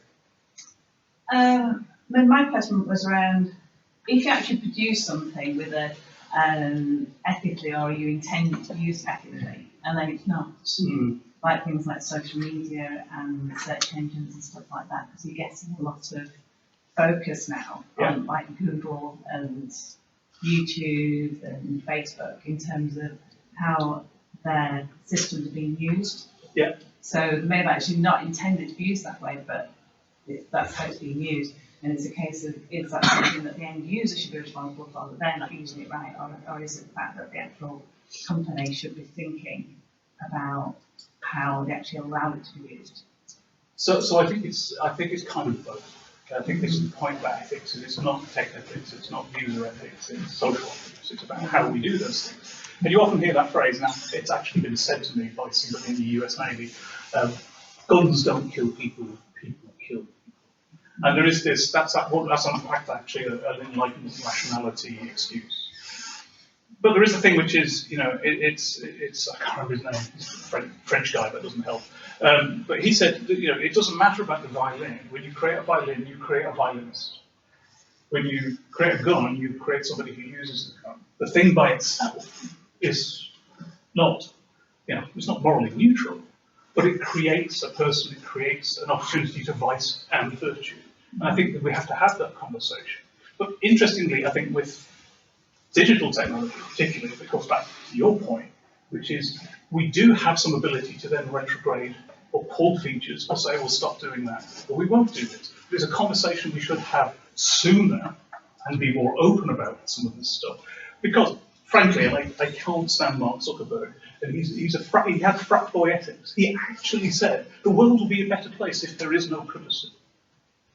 Speaker 9: My question was around if you actually produce something with a ethically, or you intend to use ethically, and then it's not, like things like social media and search engines and stuff like that, because you're getting a lot of focus now on like Google and YouTube and Facebook in terms of how their systems are being used.
Speaker 1: Yeah.
Speaker 9: So they may have actually not intended to be used that way, but that's how it's being used. And it's a case of, is that something that the end user should be responsible for, that they're not using it right, or is it the fact that the actual company should be thinking about how they actually allow it to be used?
Speaker 1: So I think it's kind of both. I think this is the point about ethics, is it's not tech ethics, it's not user ethics, it's social ethics, it's about how we do those things. And you often hear that phrase, now it's actually been said to me by somebody in the US Navy, guns don't kill people, people kill people. And there is this, that's unpacked actually an enlightenment rationality excuse. But there is a thing which is, it's I can't remember his name, he's a French guy, that doesn't help. But he said, that, it doesn't matter about the violin. When you create a violin, you create a violinist. When you create a gun, you create somebody who uses the gun. The thing by itself is not, it's not morally neutral, but it creates a person, it creates an opportunity to vice and virtue. And I think that we have to have that conversation. But interestingly, I think with digital technology, particularly, if it goes back to your point, which is we do have some ability to then retrograde or pull features or say, we'll stop doing that, or we won't do this. There's a conversation we should have sooner and be more open about some of this stuff. Because, frankly, I can't stand Mark Zuckerberg, and he had frat boy ethics. He actually said, the world will be a better place if there is no privacy.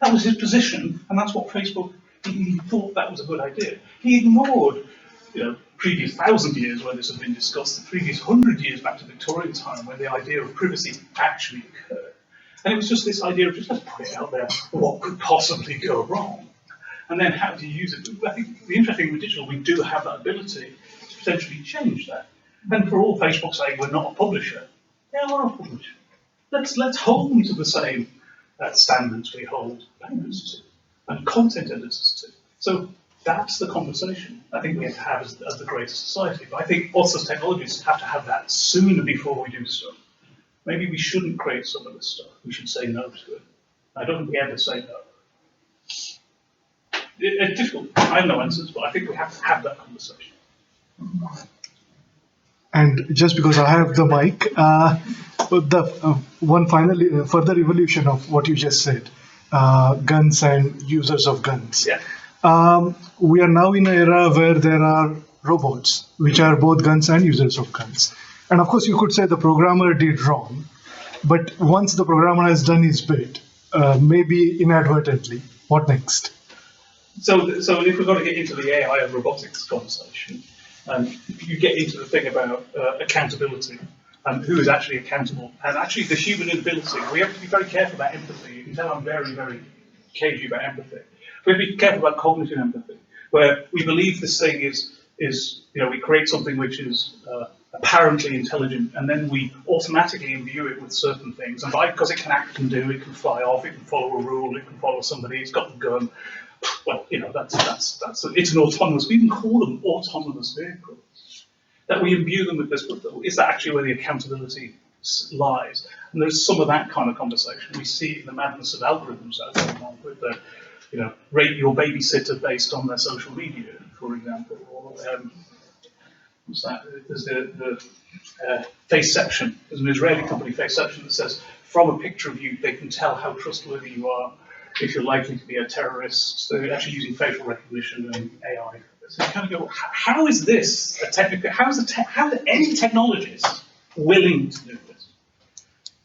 Speaker 1: That was his position, and that's what Facebook, he thought that was a good idea. He ignored, previous 1,000 years where this has been discussed, the previous 100 years back to Victorian time when the idea of privacy actually occurred. And it was just this idea of just let's put it out there, what could possibly go wrong? And then how do you use it? I think the interesting thing with digital, we do have that ability to potentially change that. And for all Facebook saying we're not a publisher, yeah, we're a publisher. Let's hold them to the same standards we hold papers to and content editors to. So that's the conversation I think we have to have as the greater society. But I think us as technologists have to have that sooner before we do stuff. Maybe we shouldn't create some of this stuff. We should say no to it. I don't think we ever say no. It's difficult. I have no answers, but I think we have to have that conversation.
Speaker 4: And just because I have the mic, one final further evolution of what you just said, guns and users of guns.
Speaker 1: Yeah.
Speaker 4: We are now in an era where there are robots, which are both guns and users of guns. And of course, you could say the programmer did wrong, but once the programmer has done his bit, maybe inadvertently, what next?
Speaker 1: So if we're going to get into the AI and robotics conversation, you get into the thing about accountability and who is actually accountable, and actually the human ability. We have to be very careful about empathy. You can tell I'm very, very cagey about empathy. We have to be careful about cognitive empathy, where we believe this thing is we create something which is apparently intelligent, and then we automatically imbue it with certain things. And because it can act and do, it can fly off, it can follow a rule, it can follow somebody, it's got the gun. Well, it's an autonomous. We even call them autonomous vehicles. That we imbue them with this, but is that actually where the accountability lies? And there's some of that kind of conversation. We see it in the madness of algorithms that are going on with the, rate your babysitter based on their social media, for example, or what's that? There's the Faceception. There's an Israeli company, Faceception, that says from a picture of you, they can tell how trustworthy you are, if you're likely to be a terrorist. So they're actually using facial recognition and AI for So you kind of go, how is this a technical? How are any technologist willing to do this?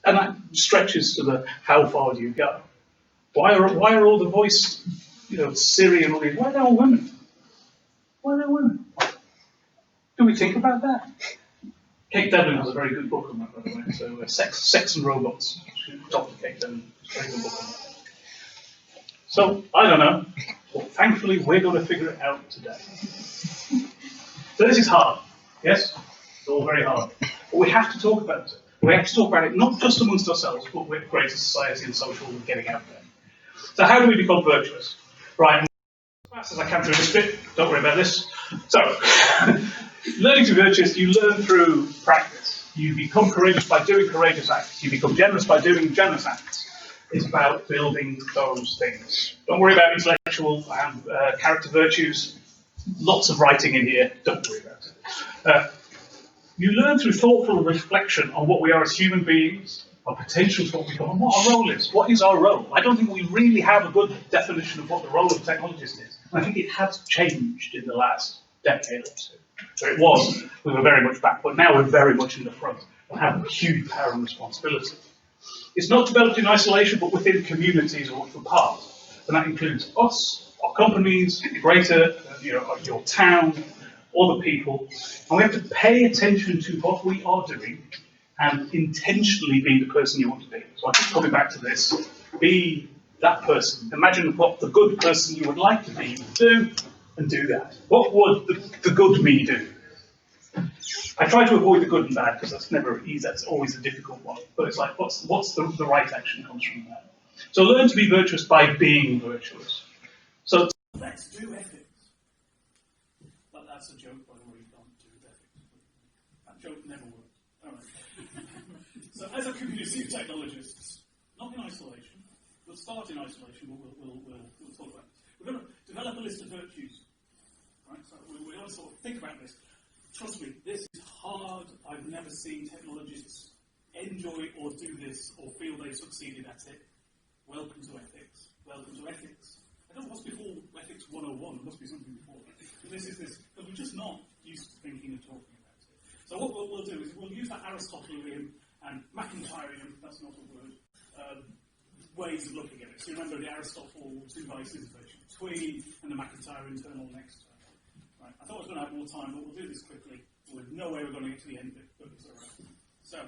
Speaker 1: And that stretches to the how far do you go? Why are all the voice, Siri and all these? Why are they all women? Why are they women? Do we think about that? Kate Devlin has a very good book on that, by the way. So Sex and Robots. Dr. Kate Devlin, very good book on that. So I don't know. Well, thankfully, we're going to figure it out today. So this is hard. Yes, it's all very hard. But we have to talk about it. We have to talk about it not just amongst ourselves, but with greater society and social getting out there. So how do we become virtuous? Right, as fast as I can through this bit, don't worry about this. So, learning to be virtuous, you learn through practice. You become courageous by doing courageous acts. You become generous by doing generous acts. It's about building those things. Don't worry about intellectual and character virtues. Lots of writing in here, don't worry about it. You learn through thoughtful reflection on what we are as human beings, our potential for what we become, and what our role is. What is our role? I don't think we really have a good definition of what the role of a technologist is. And I think it has changed in the last decade or two. So it was, we were very much back, but now we're very much in the front and have huge power and responsibility. It's not developed in isolation, but within communities of which we're part. And that includes us, our companies, greater, your town, other people. And we have to pay attention to what we are doing and intentionally be the person you want to be. So I keep coming back to this. Be that person. Imagine what the good person you would like to be would do, and do that. What would the good me do? I try to avoid the good and bad because that's never easy. That's always a difficult one. But it's like, what's the right action comes from that? So learn to be virtuous by being virtuous. So
Speaker 2: let's do ethics. But that's a joke, by the way. You can't do ethics. That joke never worked. All right. So as a community of technologists, not in isolation. We'll start in isolation, but we'll talk about it. We're going to develop a list of virtues. Right? So we're going to sort of think about this. Trust me, this is hard. I've never seen technologists enjoy or do this or feel they've succeeded at it. Welcome to ethics. Welcome to ethics. I don't know what's before ethics 101. There must be something before. But this is this, because we're just not used to thinking and talking about it. So what we'll do is we'll use that Aristotelian and McIntyrean, that's not a word, ways of looking at it. So remember the Aristotle two vices, virtue between, and the McIntyre internal next. Right. I thought I was going to have more time, but we'll do this quickly. With no way we're going to get to the end of it, but it's all right. So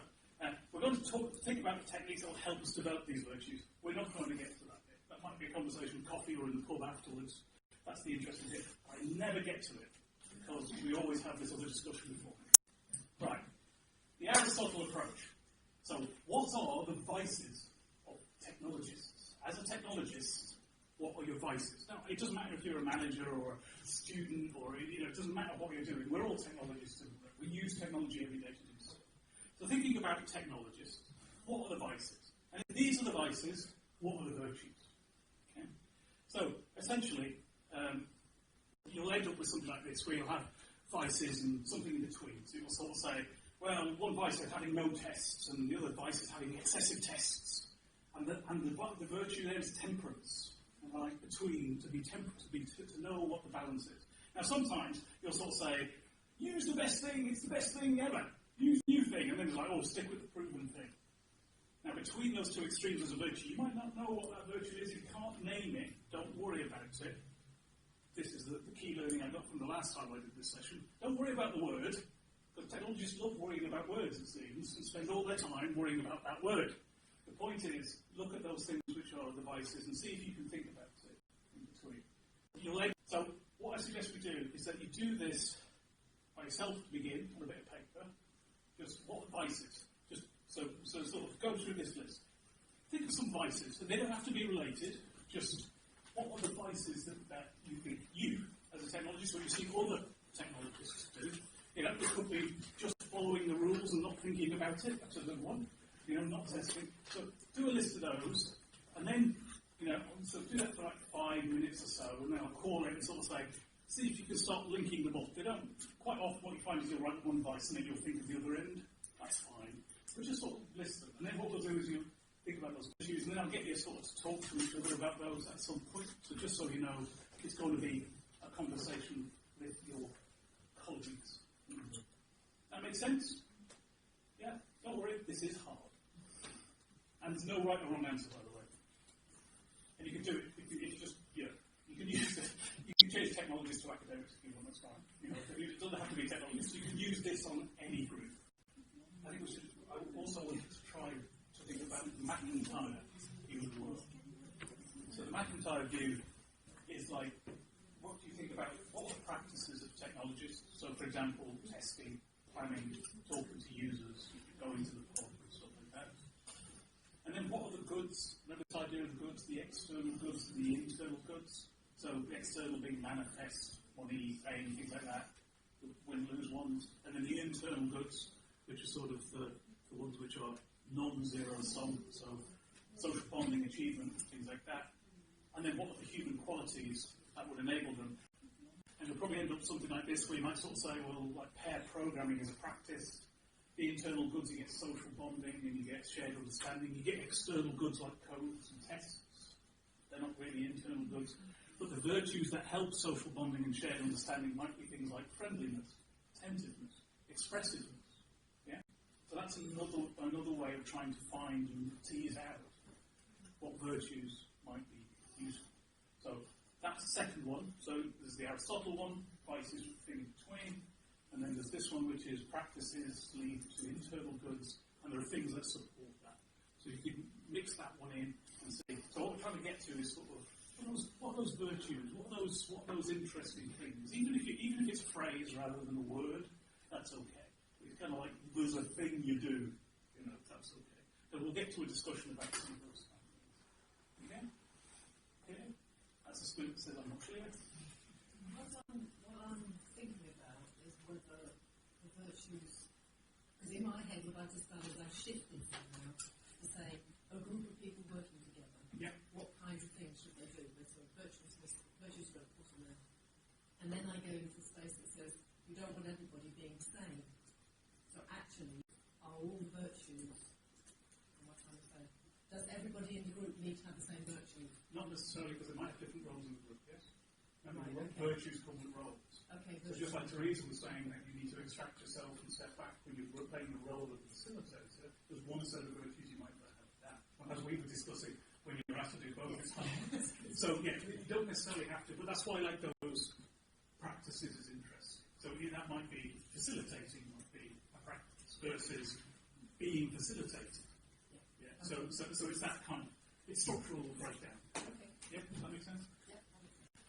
Speaker 2: we're going to think about the techniques that will help us develop these virtues. We're not going to get to that bit. That might be a conversation with coffee or in the pub afterwards. That's the interesting bit. I never get to it because we always have this other discussion before. Right. The Aristotle approach. So what are the vices of technologists? As a technologist, what are your vices? Now, it doesn't matter if you're a manager or a student or, it doesn't matter what you're doing. We're all technologists. We use technology every day to do so. So thinking about technologists, what are the vices? And if these are the vices, what are the virtues? Okay? So essentially, you'll end up with something like this, where you'll have vices and something in between. So you'll sort of say, well, one vice is having no tests, and the other vice is having excessive tests. And the virtue there is temperance. And like between, to be temperate, to know what the balance is. Now sometimes you'll sort of say, use the best thing, it's the best thing ever. Use the new thing, and then it's like, oh, stick with the proven thing. Now between those two extremes as a virtue, you might not know what that virtue is, you can't name it, don't worry about it. This is the key learning I got from the last time I did this session. Don't worry about the word, because technologists love worrying about words, it seems, and spend all their time worrying about that word. The point is, look at those things which are the vices and see if you can think about it in between. So what I suggest we do is that you do this by yourself to begin on a bit of paper. Just what are vices? Just so sort of go through this list. Think of some vices, and they don't have to be related. Just what are the vices that you think you, as a technologist, or you see other technologists do? It could be just following the rules and not thinking about it. That's a good one. Not testing. So do a list of those, and then, so do that for like 5 minutes or so, and then I'll call it and sort of say, see if you can start linking them up. They don't, quite often what you find is you'll write one vice and then you'll think of the other end. That's fine. But just sort of list them. And then what we'll do is you'll think about those issues, and then I'll get you sort of to talk to each other about those at some point. So just so you know, it's going to be a conversation with your colleagues. That makes sense? Yeah, don't worry, this is hard. And there's no right or wrong answer, by the way. And you can do it if you just, you can use it. You can change technologists to academics if you want, that's fine. It doesn't have to be technologists. You can use this on any group. I also wanted to try to think about the McIntyre view of the world. So the McIntyre view is like, what do you think about, what are the practices of technologists? So for example, testing, planning, talking to users, going to the pub and stuff like that. And then what are the goods? Remember this idea of the goods, the external goods and the internal goods? So the external being manifest, money, fame, things like that, the win-lose ones. And then the internal goods, which are sort of the ones which are non-zero sum, so social bonding, achievement, things like that. And then what are the human qualities that would enable them? And you'll probably end up something like this, where you might sort of say, well, like pair programming is a practice. The internal goods, you get social bonding, and you get shared understanding. You get external goods like codes and tests. They're not really internal goods. But the virtues that help social bonding and shared understanding might be things like friendliness, attentiveness, expressiveness. Yeah? So that's another way of trying to find and tease out what virtues might be useful. So that's the second one. So there's the Aristotle one, vices in between. And then there's this one, which is practices lead to internal goods, and there are things that support that. So you can mix that one in and see. So what we're trying to get to is sort of, what are those virtues? What are those interesting things? Even if it's phrase rather than a word, that's okay. It's kind of like there's a thing you do, that's okay. So we'll get to a discussion about some of those kind of things. Okay? Okay? That's a student that says I'm not clear.
Speaker 10: What I'm thinking about is whether the virtues, because in my head what I've just done is I've shifted them now to say a group of people working together.
Speaker 2: Yeah.
Speaker 10: What kinds of things should they do? There's sort of virtues got to put on there. And then I go into the space that says you don't want everybody being the same. So actually, are all virtues, what am I trying to say? Does everybody in the group need to have the same virtues?
Speaker 2: Not necessarily, because they might have different roles in the group, yes? And
Speaker 10: Right, okay.
Speaker 2: Virtues come with roles.
Speaker 10: Okay,
Speaker 2: So just like Teresa was saying that you need to extract yourself and step back when you're playing the role of facilitator, there's one set of virtues you might have that. As we were discussing, when you're asked to do both, it's hard. So yeah, you don't necessarily have to, but that's why like those practices is interesting. So that might be facilitating, might be a practice versus being facilitated. Yeah. So it's that kind of, it's structural breakdown.
Speaker 10: Okay.
Speaker 2: Yeah, does that make sense?
Speaker 10: Yeah.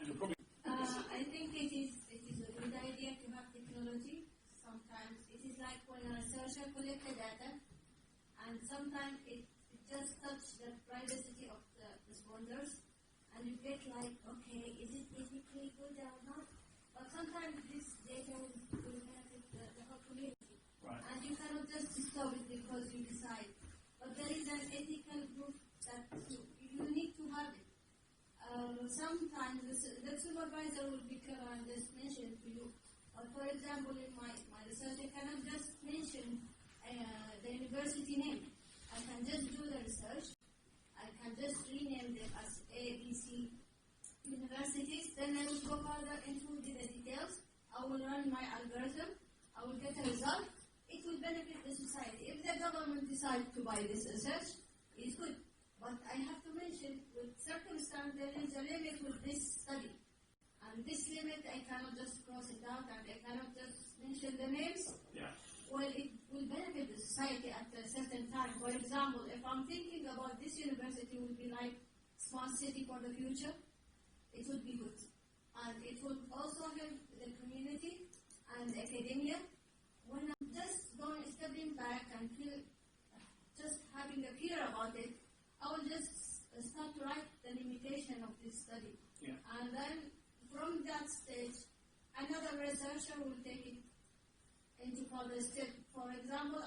Speaker 2: And you'll probably
Speaker 3: I think it is a good idea to have technology. Sometimes it is like when a researcher collects the data, and sometimes it just touches the privacy of the responders, and you get like, okay, is it ethically good or not? But sometimes this data will benefit the whole community.
Speaker 2: Right.
Speaker 3: And you cannot just stop it because you decide. But there is an ethical proof that you need to have it. Sometimes the supervisor will be clever and just mention it to you. For example, in my research, I cannot just mention the university name. I can just do the research. I can just rename them as A, B, C universities. Then I will go further into the details. I will run my algorithm. I will get a result. It will benefit the society. If the government decides to buy this research, it's good. But I have to mention, with circumstance, there is a limit with this study. And this limit, I cannot just cross it out, and I cannot just mention the names.
Speaker 2: yeah.
Speaker 3: Well, it will benefit the society at a certain time. For example, if I'm thinking about this university would be like smart city for the future, it would be good. And it would also help the community and academia. When I'm just stepping back and just having a fear about it, I will just start to write the limitation of this study.
Speaker 2: Yeah.
Speaker 3: And then from that stage, another researcher will take it into further step. For example,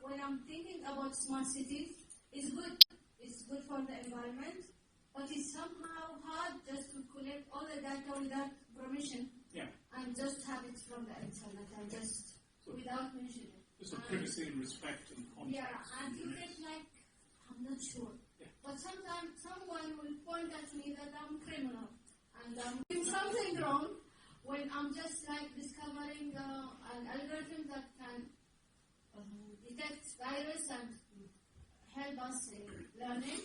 Speaker 3: when I'm thinking about smart cities, it's good for the environment, but it's somehow hard just to collect all the data without permission.
Speaker 2: Yeah.
Speaker 3: And just have it from the internet and just without mentioning it.
Speaker 2: Just a privacy and respect and context.
Speaker 3: Yeah, and you get like, I'm not sure.
Speaker 2: Yeah.
Speaker 3: But sometimes someone will point at me that I'm criminal and I'm doing something wrong. when I'm just like discovering an algorithm that can detect virus and help us in learning,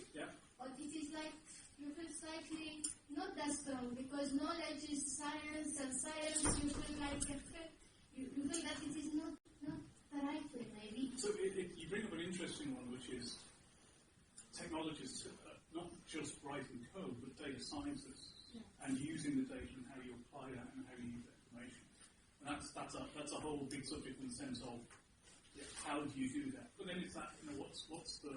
Speaker 3: but it is like you feel slightly not that strong because knowledge is science, and science you feel like you feel that it is not the right way maybe.
Speaker 2: So you bring up an interesting one, which is technologists not just writing code, but data scientists, and using the data and how you apply that and how you use that information. And that's a whole big subject in the sense of how do you do that? But then it's that, what's the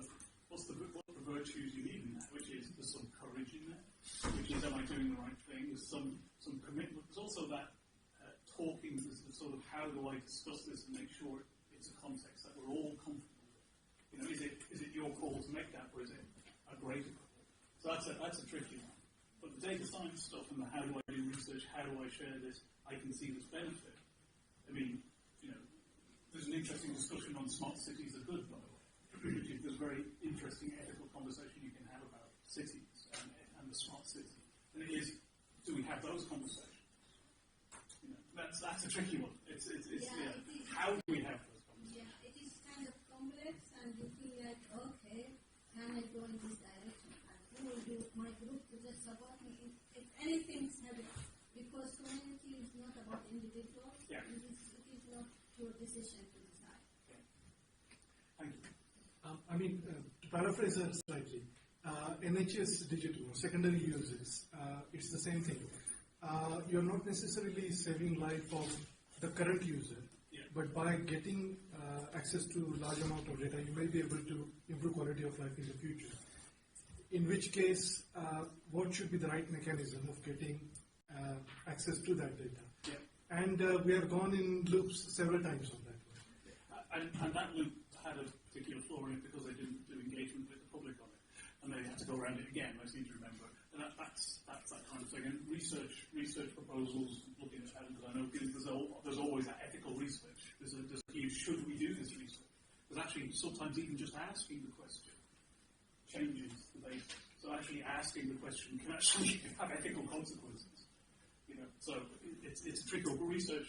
Speaker 2: virtues you need in that, which is there's some courage in that, which is am I doing the right thing? There's some commitment. There's also that talking, there's the sort of how do I discuss this and make sure it's a context that we're all comfortable with. Is it your call to make that, or is it a greater call? So that's a tricky one. But the data science stuff and the how do I do research, how do I share this, I can see this benefit. I mean, there's an interesting discussion on smart cities are good, by the way. There's a very interesting ethical conversation you can have about cities and the smart city. And it is, do we have those conversations? That's a tricky one. It's how do we have those conversations?
Speaker 3: Yeah, it is kind of complex, and you feel like, okay, can I go in this direction? And who will do my group to just support me if anything's happening? Because community is not about individuals.
Speaker 2: Yeah.
Speaker 3: It is not your decision to decide.
Speaker 2: Okay. Thank you.
Speaker 11: To paraphrase her slightly, NHS digital, secondary users, it's the same thing. You're not necessarily saving life of the current user, but by getting access to large amount of data, you may be able to improve quality of life in the future. In which case, what should be the right mechanism of getting access to that data?
Speaker 2: Yeah.
Speaker 11: And we have gone in loops several times on that one.
Speaker 2: And that loop had a particular flaw in it because they didn't do engagement with the public on it. And they had to go around it again, I seem to remember. And that's that kind of thing. And research proposals, looking at that, because I know there's always that ethical research. There's a huge, should we do this research? Because actually, sometimes even just asking the question changes the basis. So actually asking the question can actually have ethical consequences. So it's a tricky. But research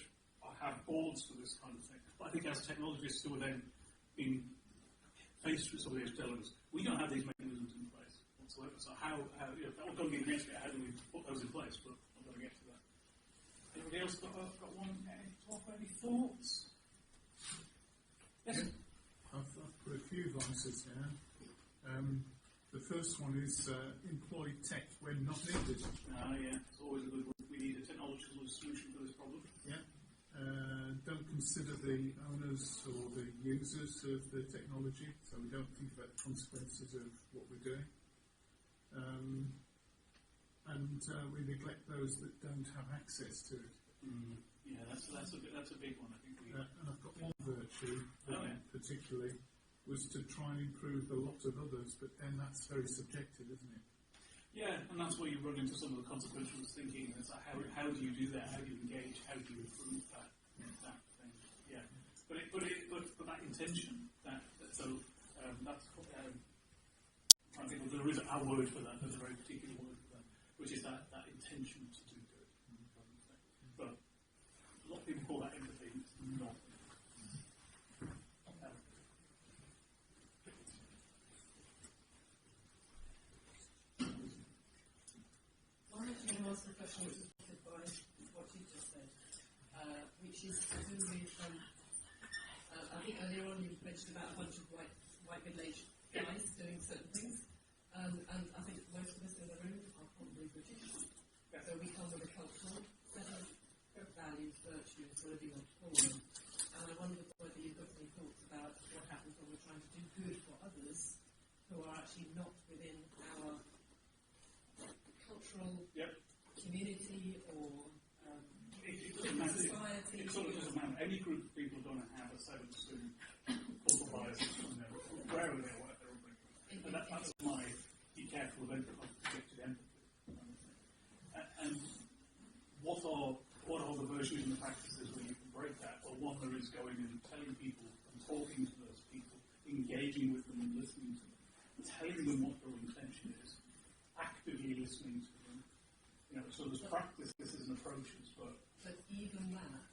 Speaker 2: have boards for this kind of thing. But I think as technologists who are then being faced with some of these dilemmas, we don't have these mechanisms in place whatsoever. So how that will go to the next bit, how do we put those in place? But I'm going to get to that. Anybody else got one? Any thoughts? Yes?
Speaker 6: I've put a few advices down. The first one is employ tech when not needed.
Speaker 2: It's always a good one. We need a technological solution for this problem.
Speaker 6: Yeah. Don't consider the owners or the users of the technology, so we don't think about the consequences of what we're doing. And we neglect those that don't have access to it.
Speaker 2: Yeah, that's a big one. I think.
Speaker 6: And I've got one virtue, particularly, was to try and improve the lot of others, but then that's very subjective, isn't it?
Speaker 2: Yeah, and that's where you run into some of the consequential thinking. It's like how do you do that? How do you engage? How do you improve that thing? Yeah, but that intention, that's I think there is a word for that. There's a very particular word for that, which is that intention to do good. But a lot of people call that empathy. It's not.
Speaker 10: I'm actually going to ask a question which is prompted by what you just said, which is to do with, I think earlier on you mentioned about a bunch of white middle-aged guys doing certain things, and I think most of us in the room are probably British, so we come with a cultural set of values, virtues, whatever you want to call them, and I wondered whether you've got any thoughts about what happens when we're trying to do good for others who are actually not within our cultural community or society.
Speaker 2: It sort of doesn't matter. Any group of people are going to have a set of certain cultural biases, wherever they are, what they're upbringing. And that's my be careful of projected empathy. And what are the virtues and the practices where you can break that? Well, one, there is going and telling people and talking to those people, engaging with them and listening to them, telling them what their intention is, actively listening to them. So there's practices and approaches, but
Speaker 10: so even that,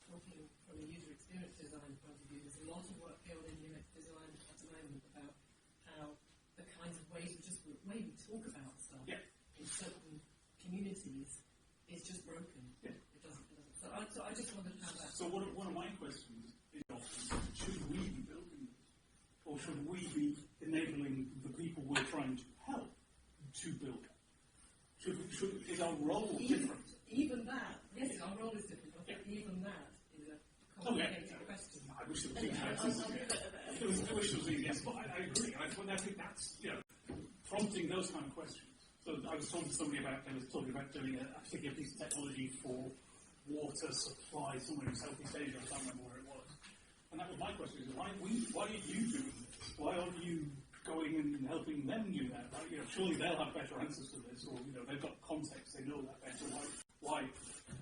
Speaker 10: talking from a user experience design point of view, there's a lot of work going on in UX design at the moment about how the kinds of ways the way we talk about stuff in certain communities is just broken. It doesn't. So I just wondered how that.
Speaker 2: So one of my questions is often, should we be building this? Or should we be enabling the people we're trying to help to build it? Is our role different?
Speaker 10: Even that, yes, our role is different. I think even that is a complicated question.
Speaker 2: I wish it was easy. I wish it was easy, yes, but I agree. I think that's, prompting those kind of questions. So I was talking to somebody about doing a particular piece of technology for water supply somewhere in Southeast Asia. I can't remember where it was. And that was my question: is why are you doing this? Why aren't you going and helping them do that? Right? Surely they'll have better answers to this, or they've got context, they know that better. Why?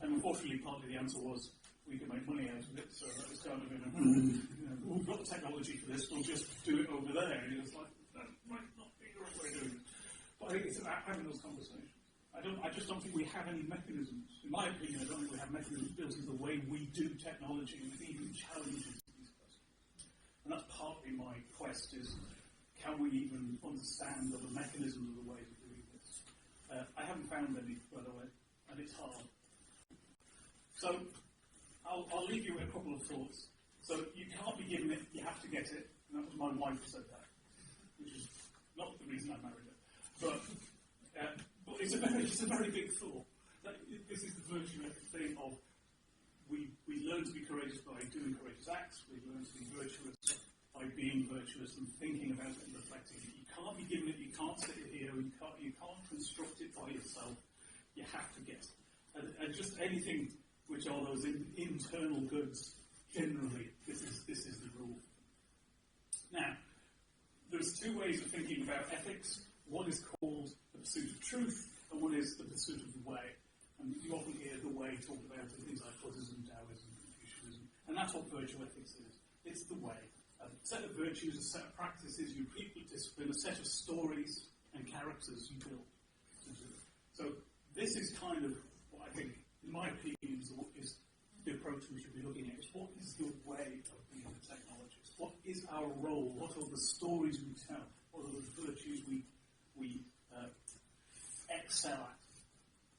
Speaker 2: And unfortunately, partly the answer was we can make money out of it. So that was kind of we've got the technology for this, we'll just do it over there. And it's like that might not be the right way of doing it. But I think it's about having those conversations. I just don't think we have any mechanisms. In my opinion, I don't think we have mechanisms built into the way we do technology that even challenges these questions. And that's partly my quest is, can we even understand the mechanisms of the ways of doing this? I haven't found any, by the way, and it's hard. So I'll leave you with a couple of thoughts. So you can't be given it, you have to get it. And that was my wife who said that, which is not the reason I married her. But it's a very big thought. This is the virtue thing of we learn to be courageous by doing courageous acts. We learn to be virtuous by being virtuous and thinking about it and reflecting it. You can't be given it. You can't sit it here. You can't construct it by yourself. You have to get it. And just anything which are those internal goods. Generally, this is the rule. Now, there's two ways of thinking about ethics. One is called the pursuit of truth, and one is the pursuit of the way. And you often hear the way talked about in things like Buddhism, Taoism, Confucianism, and that's what virtue ethics is. It's the way. A set of virtues, a set of practices you repeat with discipline, a set of stories and characters you build. So this is kind of what I think, in my opinion, is the approach we should be looking at. Is what is the way of being a technologist? What is our role? What are the stories we tell? What are the virtues we excel at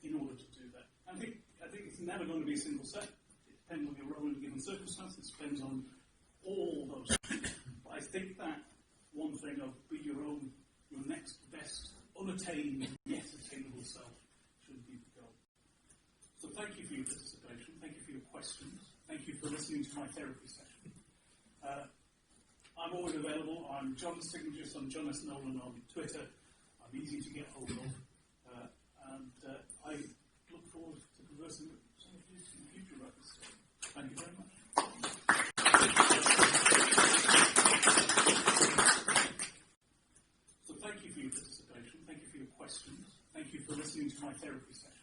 Speaker 2: in order to do that? I think it's never going to be a single set. It depends on your role in a given circumstance. It depends on all those things. But I think that one thing of be your next best, unattained, yet attainable self should be the goal. So thank you for your participation. Thank you for your questions. Thank you for listening to my therapy session. I'm always available. I'm John Technologist. I'm John S. Nolan on Twitter. I'm easy to get hold of. And I look forward to conversing with some of you in the future about this. Thank you very much. So thank you for your participation. Thank you for your questions. Thank you for listening to my therapy session.